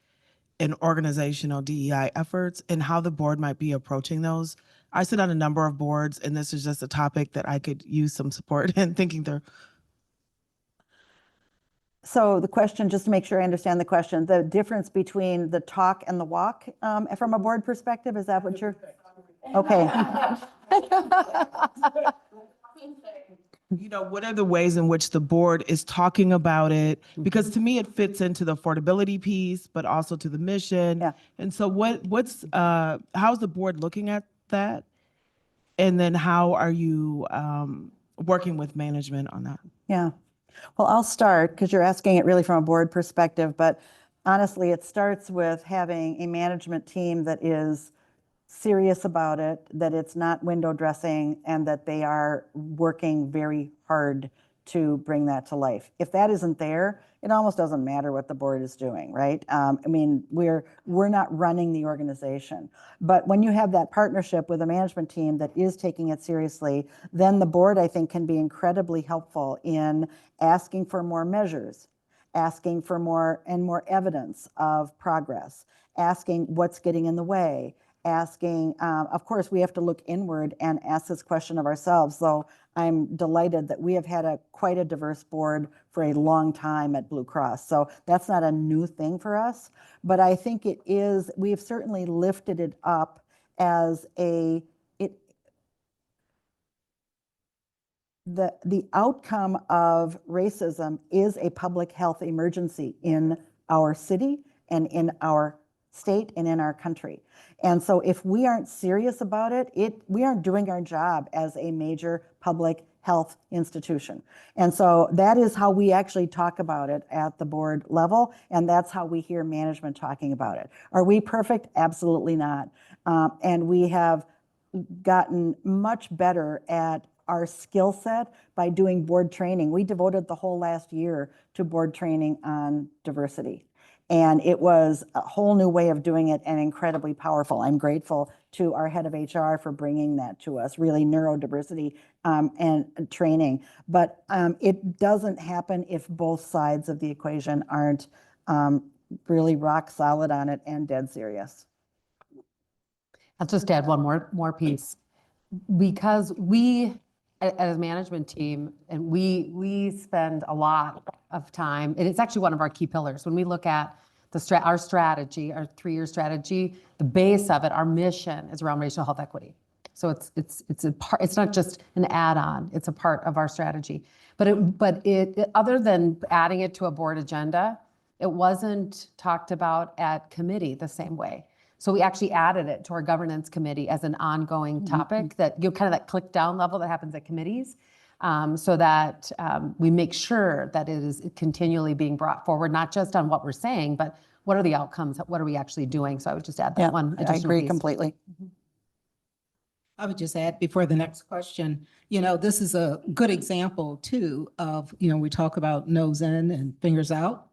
in organizational DEI efforts and how the board might be approaching those. I sit on a number of boards, and this is just a topic that I could use some support in thinking through.
So the question, just to make sure I understand the question, the difference between the talk and the walk from a board perspective, is that what you're? Okay.
What are the ways in which the board is talking about it? Because to me, it fits into the affordability piece, but also to the mission.
Yeah.
And so how's the board looking at that? And then how are you working with management on that?
Yeah. Well, I'll start because you're asking it really from a board perspective, but honestly, it starts with having a management team that is serious about it, that it's not window dressing, and that they are working very hard to bring that to life. If that isn't there, it almost doesn't matter what the board is doing, right? I mean, we're not running the organization. But when you have that partnership with a management team that is taking it seriously, then the board, I think, can be incredibly helpful in asking for more measures, asking for more and more evidence of progress, asking what's getting in the way, asking, of course, we have to look inward and ask this question of ourselves. So I'm delighted that we have had quite a diverse board for a long time at Blue Cross. So that's not a new thing for us, but I think it is, we've certainly lifted it up as the outcome of racism is a public health emergency in our city and in our state and in our country. And so if we aren't serious about it, we aren't doing our job as a major public health institution. And so that is how we actually talk about it at the board level, and that's how we hear management talking about it. Are we perfect? Absolutely not. And we have gotten much better at our skill set by doing board training. We devoted the whole last year to board training on diversity. And it was a whole new way of doing it and incredibly powerful. I'm grateful to our head of HR for bringing that to us, really neurodiversity and training. But it doesn't happen if both sides of the equation aren't really rock solid on it and dead serious.
I'll just add one more piece. Because we, as a management team, and we spend a lot of time, and it's actually one of our key pillars. When we look at our strategy, our 3-year strategy, the base of it, our mission is around racial health equity. So it's not just an add-on, it's a part of our strategy. But other than adding it to a board agenda, it wasn't talked about at committee the same way. So we actually added it to our governance committee as an ongoing topic that kind of that click down level that happens at committees, so that we make sure that it is continually being brought forward, not just on what we're saying, but what are the outcomes? What are we actually doing? So I would just add that one additional
I agree
piece.
completely.
I would just add before the next question, this is a good example too of, we talk about nose in and fingers out,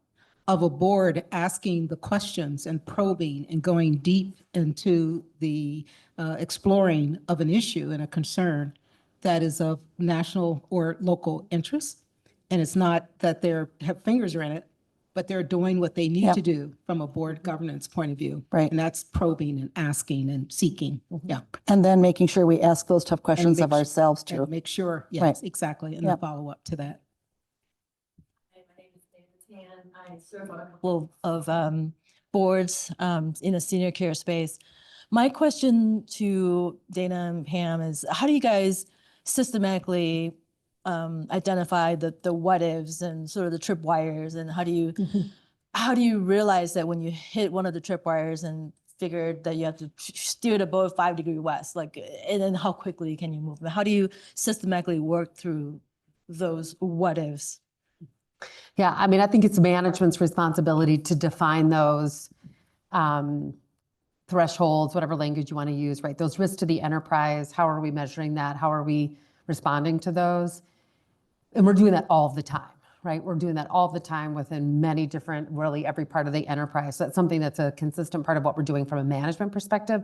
of a board asking the questions and probing and going deep into the exploring of an issue and a concern that is of national or local interest. And it's not that they have fingers in it, but they're doing what they need to do from a board governance point of view.
Right.
And that's probing and asking and seeking. Yeah.
And then making sure we ask those tough questions of ourselves too.
And make sure, yes,
Right.
exactly. And
Yep.
the follow up to that.
Hi, my name is David Tan. I serve on a couple of boards in the senior care space. My question to Dana and Pam is, how do you guys systematically identify the what ifs and sort of the tripwires, and how do you realize that when you hit one of the tripwires and figured that you have to steer the boat 5 degrees west, and then how quickly can you move? How do you systematically work through those what ifs?
Yeah, I mean, I think it's management's responsibility to define those thresholds, whatever language you want to use, right? Those risks to the enterprise, how are we measuring that? How are we responding to those? And we're doing that all the time, right? We're doing that all the time within many different, really every part of the enterprise. So that's something that's a consistent part of what we're doing from a management perspective.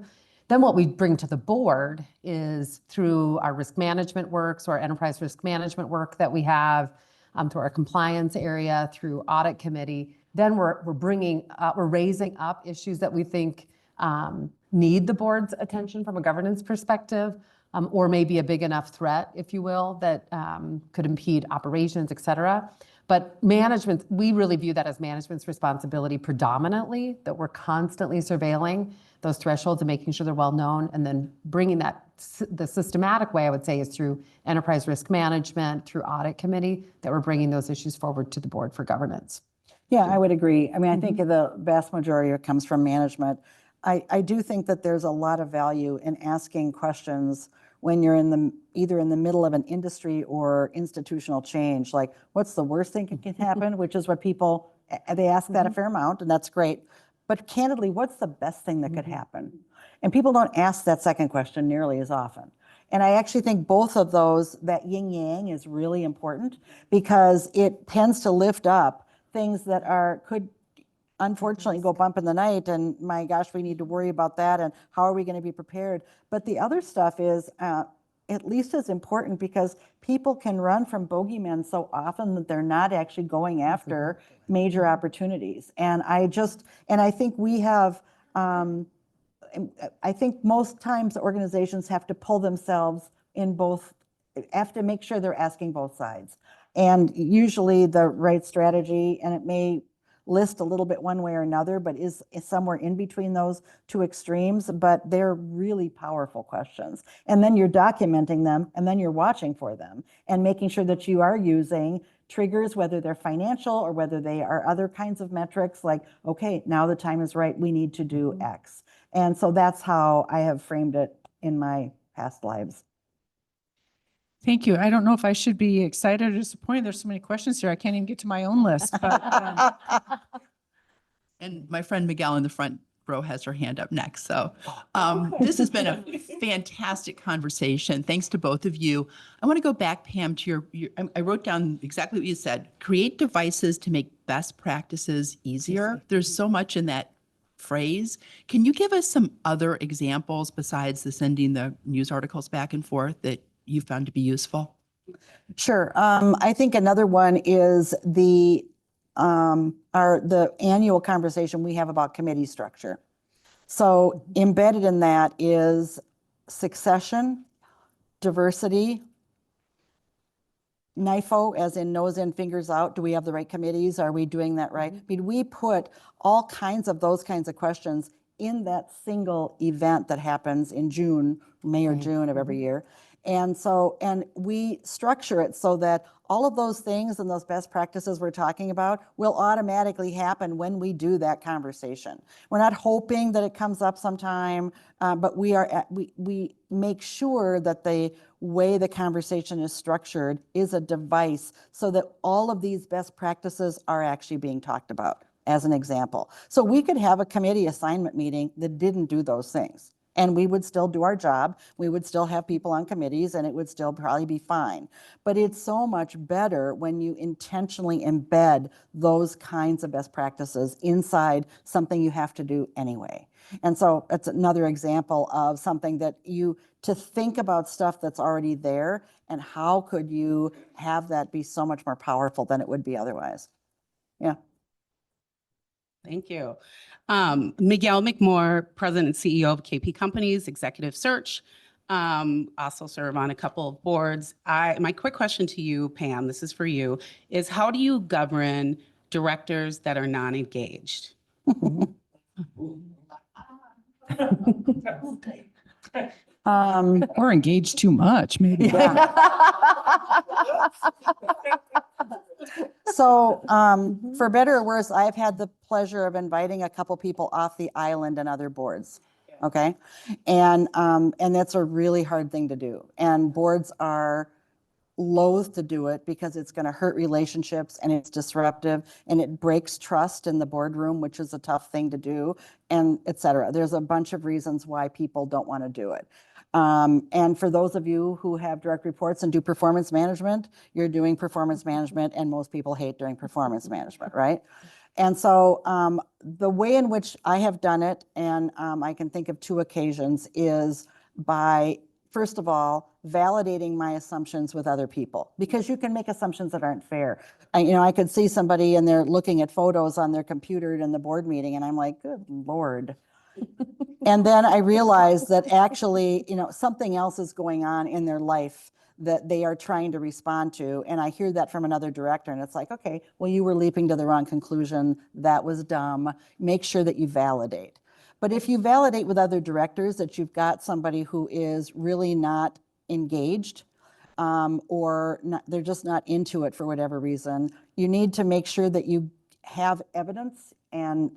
Then what we bring to the board is through our risk management work, so our enterprise risk management work that we have, through our compliance area, through audit committee. Then we're raising up issues that we think need the board's attention from a governance perspective, or maybe a big enough threat, if you will, that could impede operations, et cetera. But management, we really view that as management's responsibility predominantly, that we're constantly surveilling those thresholds and making sure they're well known, and then bringing that, the systematic way I would say is through enterprise risk management, through audit committee, that we're bringing those issues forward to the board for governance.
Yeah, I would agree. I mean, I think the vast majority of it comes from management. I do think that there's a lot of value in asking questions when you're either in the middle of an industry or institutional change, like what's the worst thing that can happen, which is what people, they ask that a fair amount, and that's great. But candidly, what's the best thing that could happen? And people don't ask that second question nearly as often. And I actually think both of those, that yin yang is really important, because it tends to lift up things that could unfortunately go bump in the night, and my gosh, we need to worry about that, and how are we going to be prepared? But the other stuff is at least as important, because people can run from bogeymen so often that they're not actually going after major opportunities. And I think we have, I think most times organizations have to pull themselves in both, have to make sure they're asking both sides. And usually the right strategy, and it may list a little bit one way or another, but is somewhere in between those two extremes, but they're really powerful questions. And then you're documenting them, and then you're watching for them and making sure that you are using triggers, whether they're financial or whether they are other kinds of metrics, like, okay, now the time is right, we need to do X. And so that's how I have framed it in my past lives.
Thank you. I don't know if I should be excited or disappointed. There's so many questions here. I can't even get to my own list, but
And my friend Miguel in the front row has her hand up next. So this has been a fantastic conversation. Thanks to both of you. I want to go back, Pam, to I wrote down exactly what you said. Create devices to make best practices easier. There's so much in that phrase. Can you give us some other examples besides the sending the news articles back and forth that you found to be useful?
Sure. I think another one is the annual conversation we have about committee structure. So embedded in that is succession, diversity, NIFO, as in nose in, fingers out. Do we have the right committees? Are we doing that right? I mean, we put all kinds of those kinds of questions in that single event that happens in June, May or June of every year. And so, and we structure it so that all of those things and those best practices we're talking about will automatically happen when we do that conversation. We're not hoping that it comes up sometime, but we make sure that the way the conversation is structured is a device so that all of these best practices are actually being talked about, as an example. So we could have a committee assignment meeting that didn't do those things, and we would still do our job. We would still have people on committees, and it would still probably be fine. But it's so much better when you intentionally embed those kinds of best practices inside something you have to do anyway. And so it's another example of something that to think about stuff that's already there, and how could you have that be so much more powerful than it would be otherwise. Yeah.
Thank you. Miguel McMore, President and CEO of KP Companies, Executive Search. Also serve on a couple of boards. My quick question to you, Pam, this is for you, is how do you govern directors that are non-engaged?
or engaged too much, maybe.
So for better or worse, I've had the pleasure of inviting a couple people off the island and other boards. Okay. And that's a really hard thing to do. And boards are loath to do it because it's going to hurt relationships, and it's disruptive, and it breaks trust in the boardroom, which is a tough thing to do, and et cetera. There's a bunch of reasons why people don't want to do it. And for those of you who have direct reports and do performance management, you're doing performance management, and most people hate doing performance management, right? And so the way in which I have done it, and I can think of two occasions, is by, first of all, validating my assumptions with other people, because you can make assumptions that aren't fair. I could see somebody and they're looking at photos on their computer in the board meeting, and I'm like, good Lord. And then I realized that actually, something else is going on in their life that they are trying to respond to. And I hear that from another director, and it's like, okay, well, you were leaping to the wrong conclusion. That was dumb. Make sure that you validate. But if you validate with other directors that you've got somebody who is really not engaged, or they're just not into it for whatever reason, you need to make sure that you have evidence. And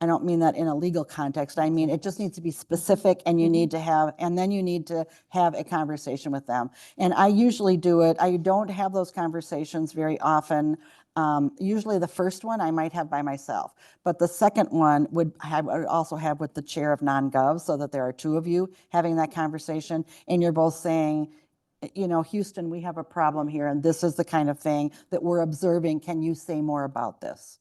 I don't mean that in a legal context. I mean, it just needs to be specific, and you need to have, and then you need to have a conversation with them. And I usually do it. I don't have those conversations very often. Usually the first one I might have by myself, but the second one I would also have with the chair of non-gov, so that there are two of you having that conversation, and you're both saying, Houston, we have a problem here, and this is the kind of thing that we're observing. Can you say more about this?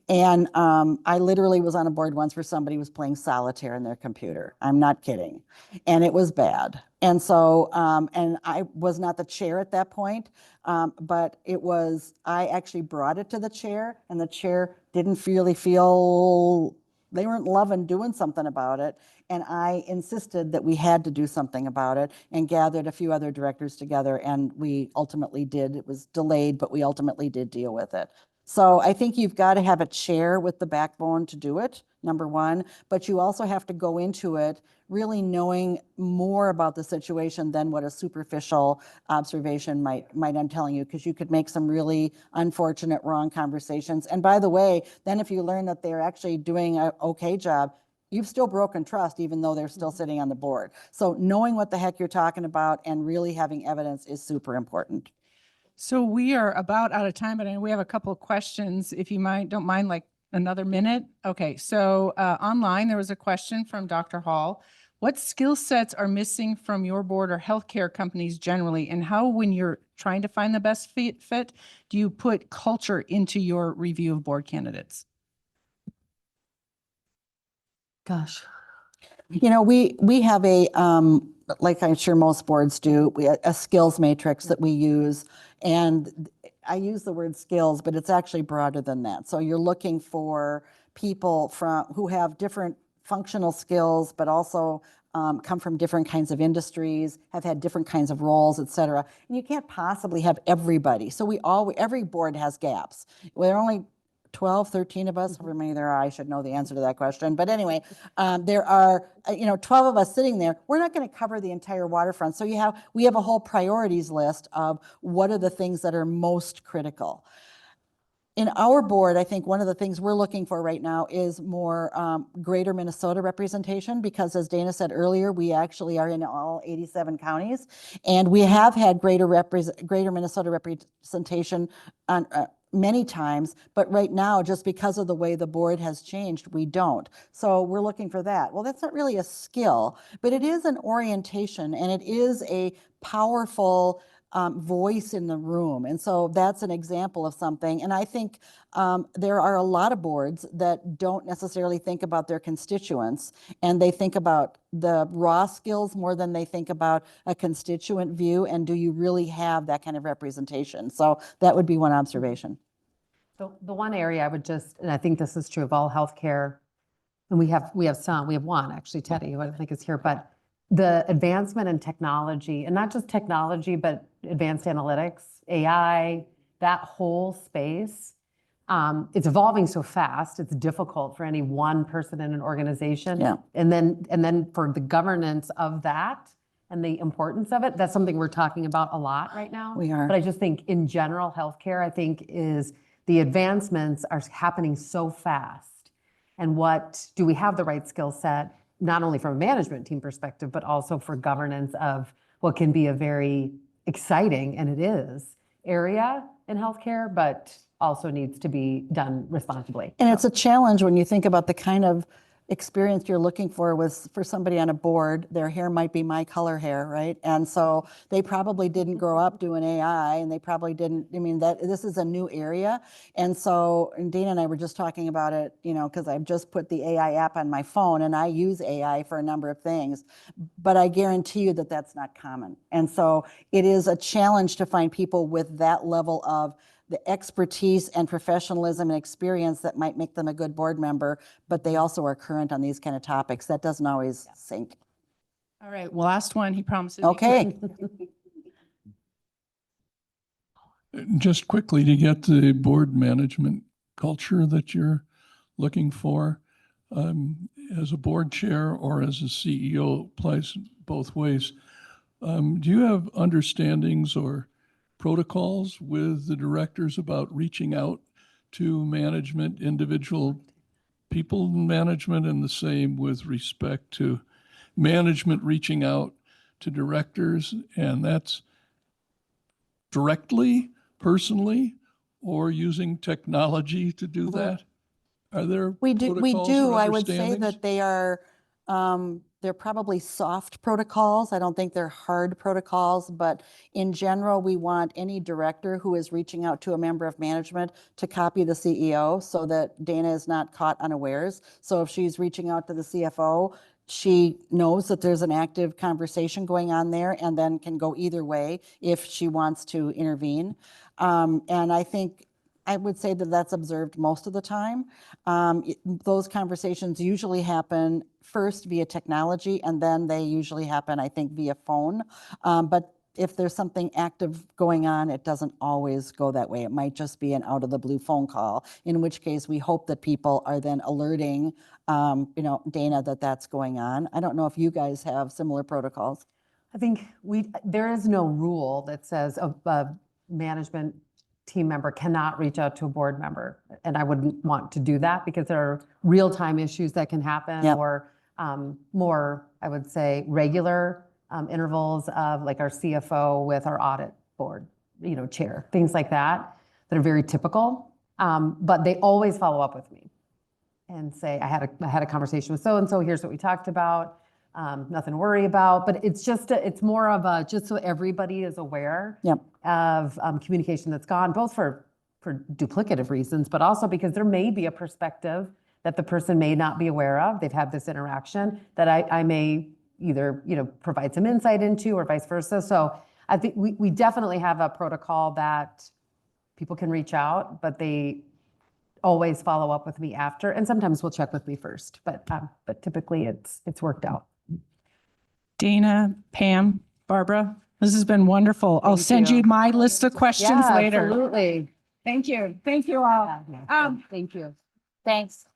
And I literally was on a board once where somebody was playing solitaire in their computer. I'm not kidding. And it was bad. And so, and I was not the chair at that point, but I actually brought it to the chair, and the chair didn't really feel, they weren't loving doing something about it. And I insisted that we had to do something about it, and gathered a few other directors together, and we ultimately did. It was delayed, but we ultimately did deal with it. So I think you've got to have a chair with the backbone to do it, number one, but you also have to go into it really knowing more about the situation than what a superficial observation might I'm telling you, because you could make some really unfortunate wrong conversations. And by the way, then if you learn that they're actually doing an okay job, you've still broken trust, even though they're still sitting on the board. So knowing what the heck you're talking about and really having evidence is super important.
So we are about out of time, but I know we have a couple of questions. If you don't mind, like another minute. Okay, so online, there was a question from Dr. Hall. What skill sets are missing from your board or healthcare companies generally? And how, when you're trying to find the best fit, do you put culture into your review of board candidates?
Gosh.
You know, we have a, like I'm sure most boards do, a skills matrix that we use. And I use the word skills, but it's actually broader than that. So you're looking for people who have different functional skills, but also come from different kinds of industries, have had different kinds of roles, et cetera. And you can't possibly have everybody. So every board has gaps. We're only 12, 13 of us, however many there are, I should know the answer to that question. But anyway, there are, 12 of us sitting there. We're not going to cover the entire waterfront. So we have a whole priorities list of what are the things that are most critical. In our board, I think one of the things we're looking for right now is more greater Minnesota representation, because as Dana said earlier, we actually are in all 87 counties, and we have had greater Minnesota representation on many times, but right now, just because of the way the board has changed, we don't. So we're looking for that. Well, that's not really a skill, but it is an orientation, and it is a powerful voice in the room. And so that's an example of something. And I think there are a lot of boards that don't necessarily think about their constituents, and they think about the raw skills more than they think about a constituent view. And do you really have that kind of representation? So that would be one observation.
So the one area I would and I think this is true of all healthcare, and we have one actually, Teddy, who I don't think is here, but the advancement in technology, and not just technology, but advanced analytics, AI, that whole space, it's evolving so fast, it's difficult for any one person in an organization.
Yeah.
And then for the governance of that and the importance of it, that's something we're talking about a lot right now.
We are.
But I just think in general, healthcare, I think the advancements are happening so fast. And do we have the right skill set, not only from a management team perspective, but also for governance of what can be a very exciting, and it is, area in healthcare, but also needs to be done responsibly.
And it's a challenge when you think about the kind of experience you're looking for somebody on a board. Their hair might be my color hair, right? And so they probably didn't grow up doing AI, and they probably didn't, this is a new area. And so, and Dana and I were just talking about it, because I've just put the AI app on my phone, and I use AI for a number of things, but I guarantee you that that's not common. And so it is a challenge to find people with that level of the expertise and professionalism and experience that might make them a good board member, but they also are current on these kind of topics. That doesn't always sync.
All right, well, last one, he promises.
Okay.
Just quickly, to get the board management culture that you're looking for, as a board chair or as a CEO, applies both ways. Do you have understandings or protocols with the directors about reaching out to management, individual people in management, and the same with respect to management reaching out to directors, and that's directly, personally, or using technology to do that? Are there
We do.
protocols or
I would say
understandings?
that they are, they're probably soft protocols. I don't think they're hard protocols, but in general, we want any director who is reaching out to a member of management to copy the CEO so that Dana is not caught unawares. So if she's reaching out to the CFO, she knows that there's an active conversation going on there, and then can go either way if she wants to intervene. And I would say that that's observed most of the time. Those conversations usually happen first via technology, and then they usually happen, I think, via phone. But if there's something active going on, it doesn't always go that way. It might just be an out of the blue phone call, in which case we hope that people are then alerting, Dana, that that's going on. I don't know if you guys have similar protocols.
I think there is no rule that says a management team member cannot reach out to a board member. And I wouldn't want to do that because there are real-time issues that can happen
Yep.
or more, I would say, regular intervals of like our CFO with our audit board, chair, things like that are very typical. But they always follow up with me and say, I had a conversation with so-and-so, here's what we talked about. Nothing to worry about, but it's more of a, just so everybody is aware
Yep.
of communication that's gone, both for duplicative reasons, but also because there may be a perspective that the person may not be aware of. They've had this interaction that I may either, provide some insight into or vice versa. So I think we definitely have a protocol that people can reach out, but they always follow up with me after, and sometimes will check with me first, but typically it's worked out.
Dana, Pam, Barbara, this has been wonderful. I'll
Thank
send you
you.
my list of questions
Yeah,
later.
absolutely.
Thank you. Thank you all.
Thank you.
Thanks.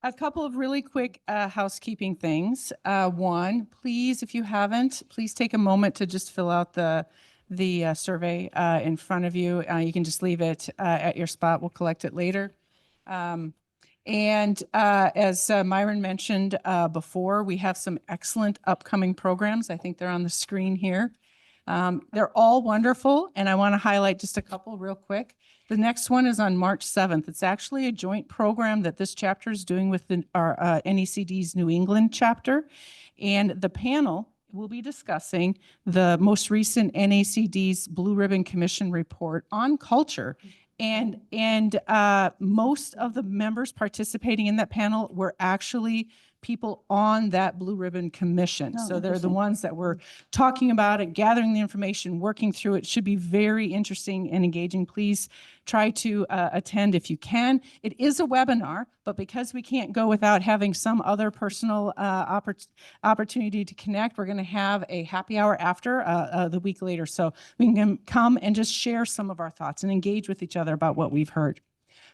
A couple of really quick housekeeping things. One, please, if you haven't, please take a moment to just fill out the survey in front of you. You can just leave it at your spot. We'll collect it later. And as Myron mentioned before, we have some excellent upcoming programs. I think they're on the screen here. They're all wonderful, and I want to highlight just a couple real quick. The next one is on March 7th. It's actually a joint program that this chapter is doing with our NECD's New England chapter. And the panel will be discussing the most recent NACD's Blue Ribbon Commission report on culture. And most of the members participating in that panel were actually people on that Blue Ribbon Commission.
Oh,
So they're the
interesting.
ones that were talking about it, gathering the information, working through it. Should be very interesting and engaging. Please try to attend if you can. It is a webinar, but because we can't go without having some other personal opportunity to connect, we're going to have a happy hour after the week later. So we can come and just share some of our thoughts and engage with each other about what we've heard.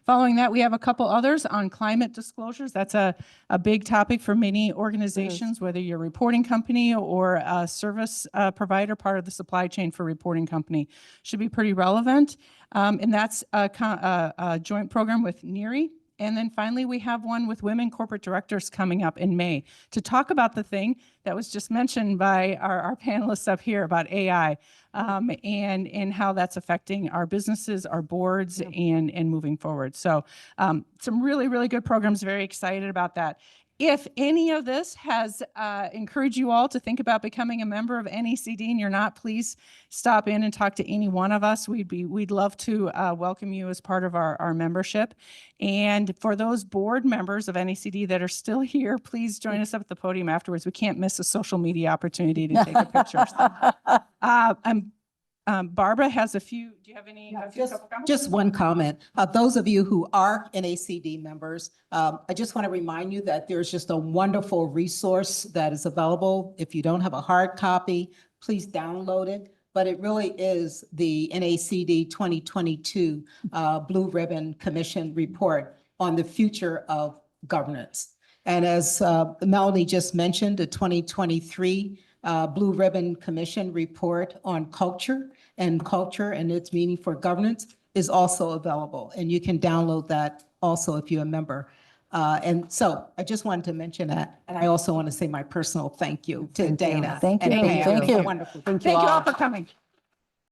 Following that, we have a couple others on climate disclosures. That's a big topic for many organizations, whether you're a reporting company or a service provider, part of the supply chain for reporting company. Should be pretty relevant. And that's a joint program with NERI. And then finally, we have one with women corporate directors coming up in May to talk about the thing that was just mentioned by our panelists up here about AI and how that's affecting our businesses, our boards, and moving forward. So some really, really good programs. Very excited about that. If any of this has encouraged you all to think about becoming a member of NECD and you're not, please stop in and talk to any one of us. We'd love to welcome you as part of our membership. And for those board members of NECD that are still here, please join us up at the podium afterwards. We can't miss a social media opportunity to take a picture. Barbara has a few. Do you have any?
Just one comment. Those of you who are NACD members, I just want to remind you that there's just a wonderful resource that is available. If you don't have a hard copy, please download it. But it really is the NACD 2022 Blue Ribbon Commission report on the future of governance. And as Melanie just mentioned, the 2023 Blue Ribbon Commission report on culture and its meaning for governance is also available. And you can download that also if you're a member. And so I just wanted to mention that. And I also want to say my personal thank you to Dana.
Thank you.
and Pam.
Thank you.
Wonderful.
Thank you all for coming.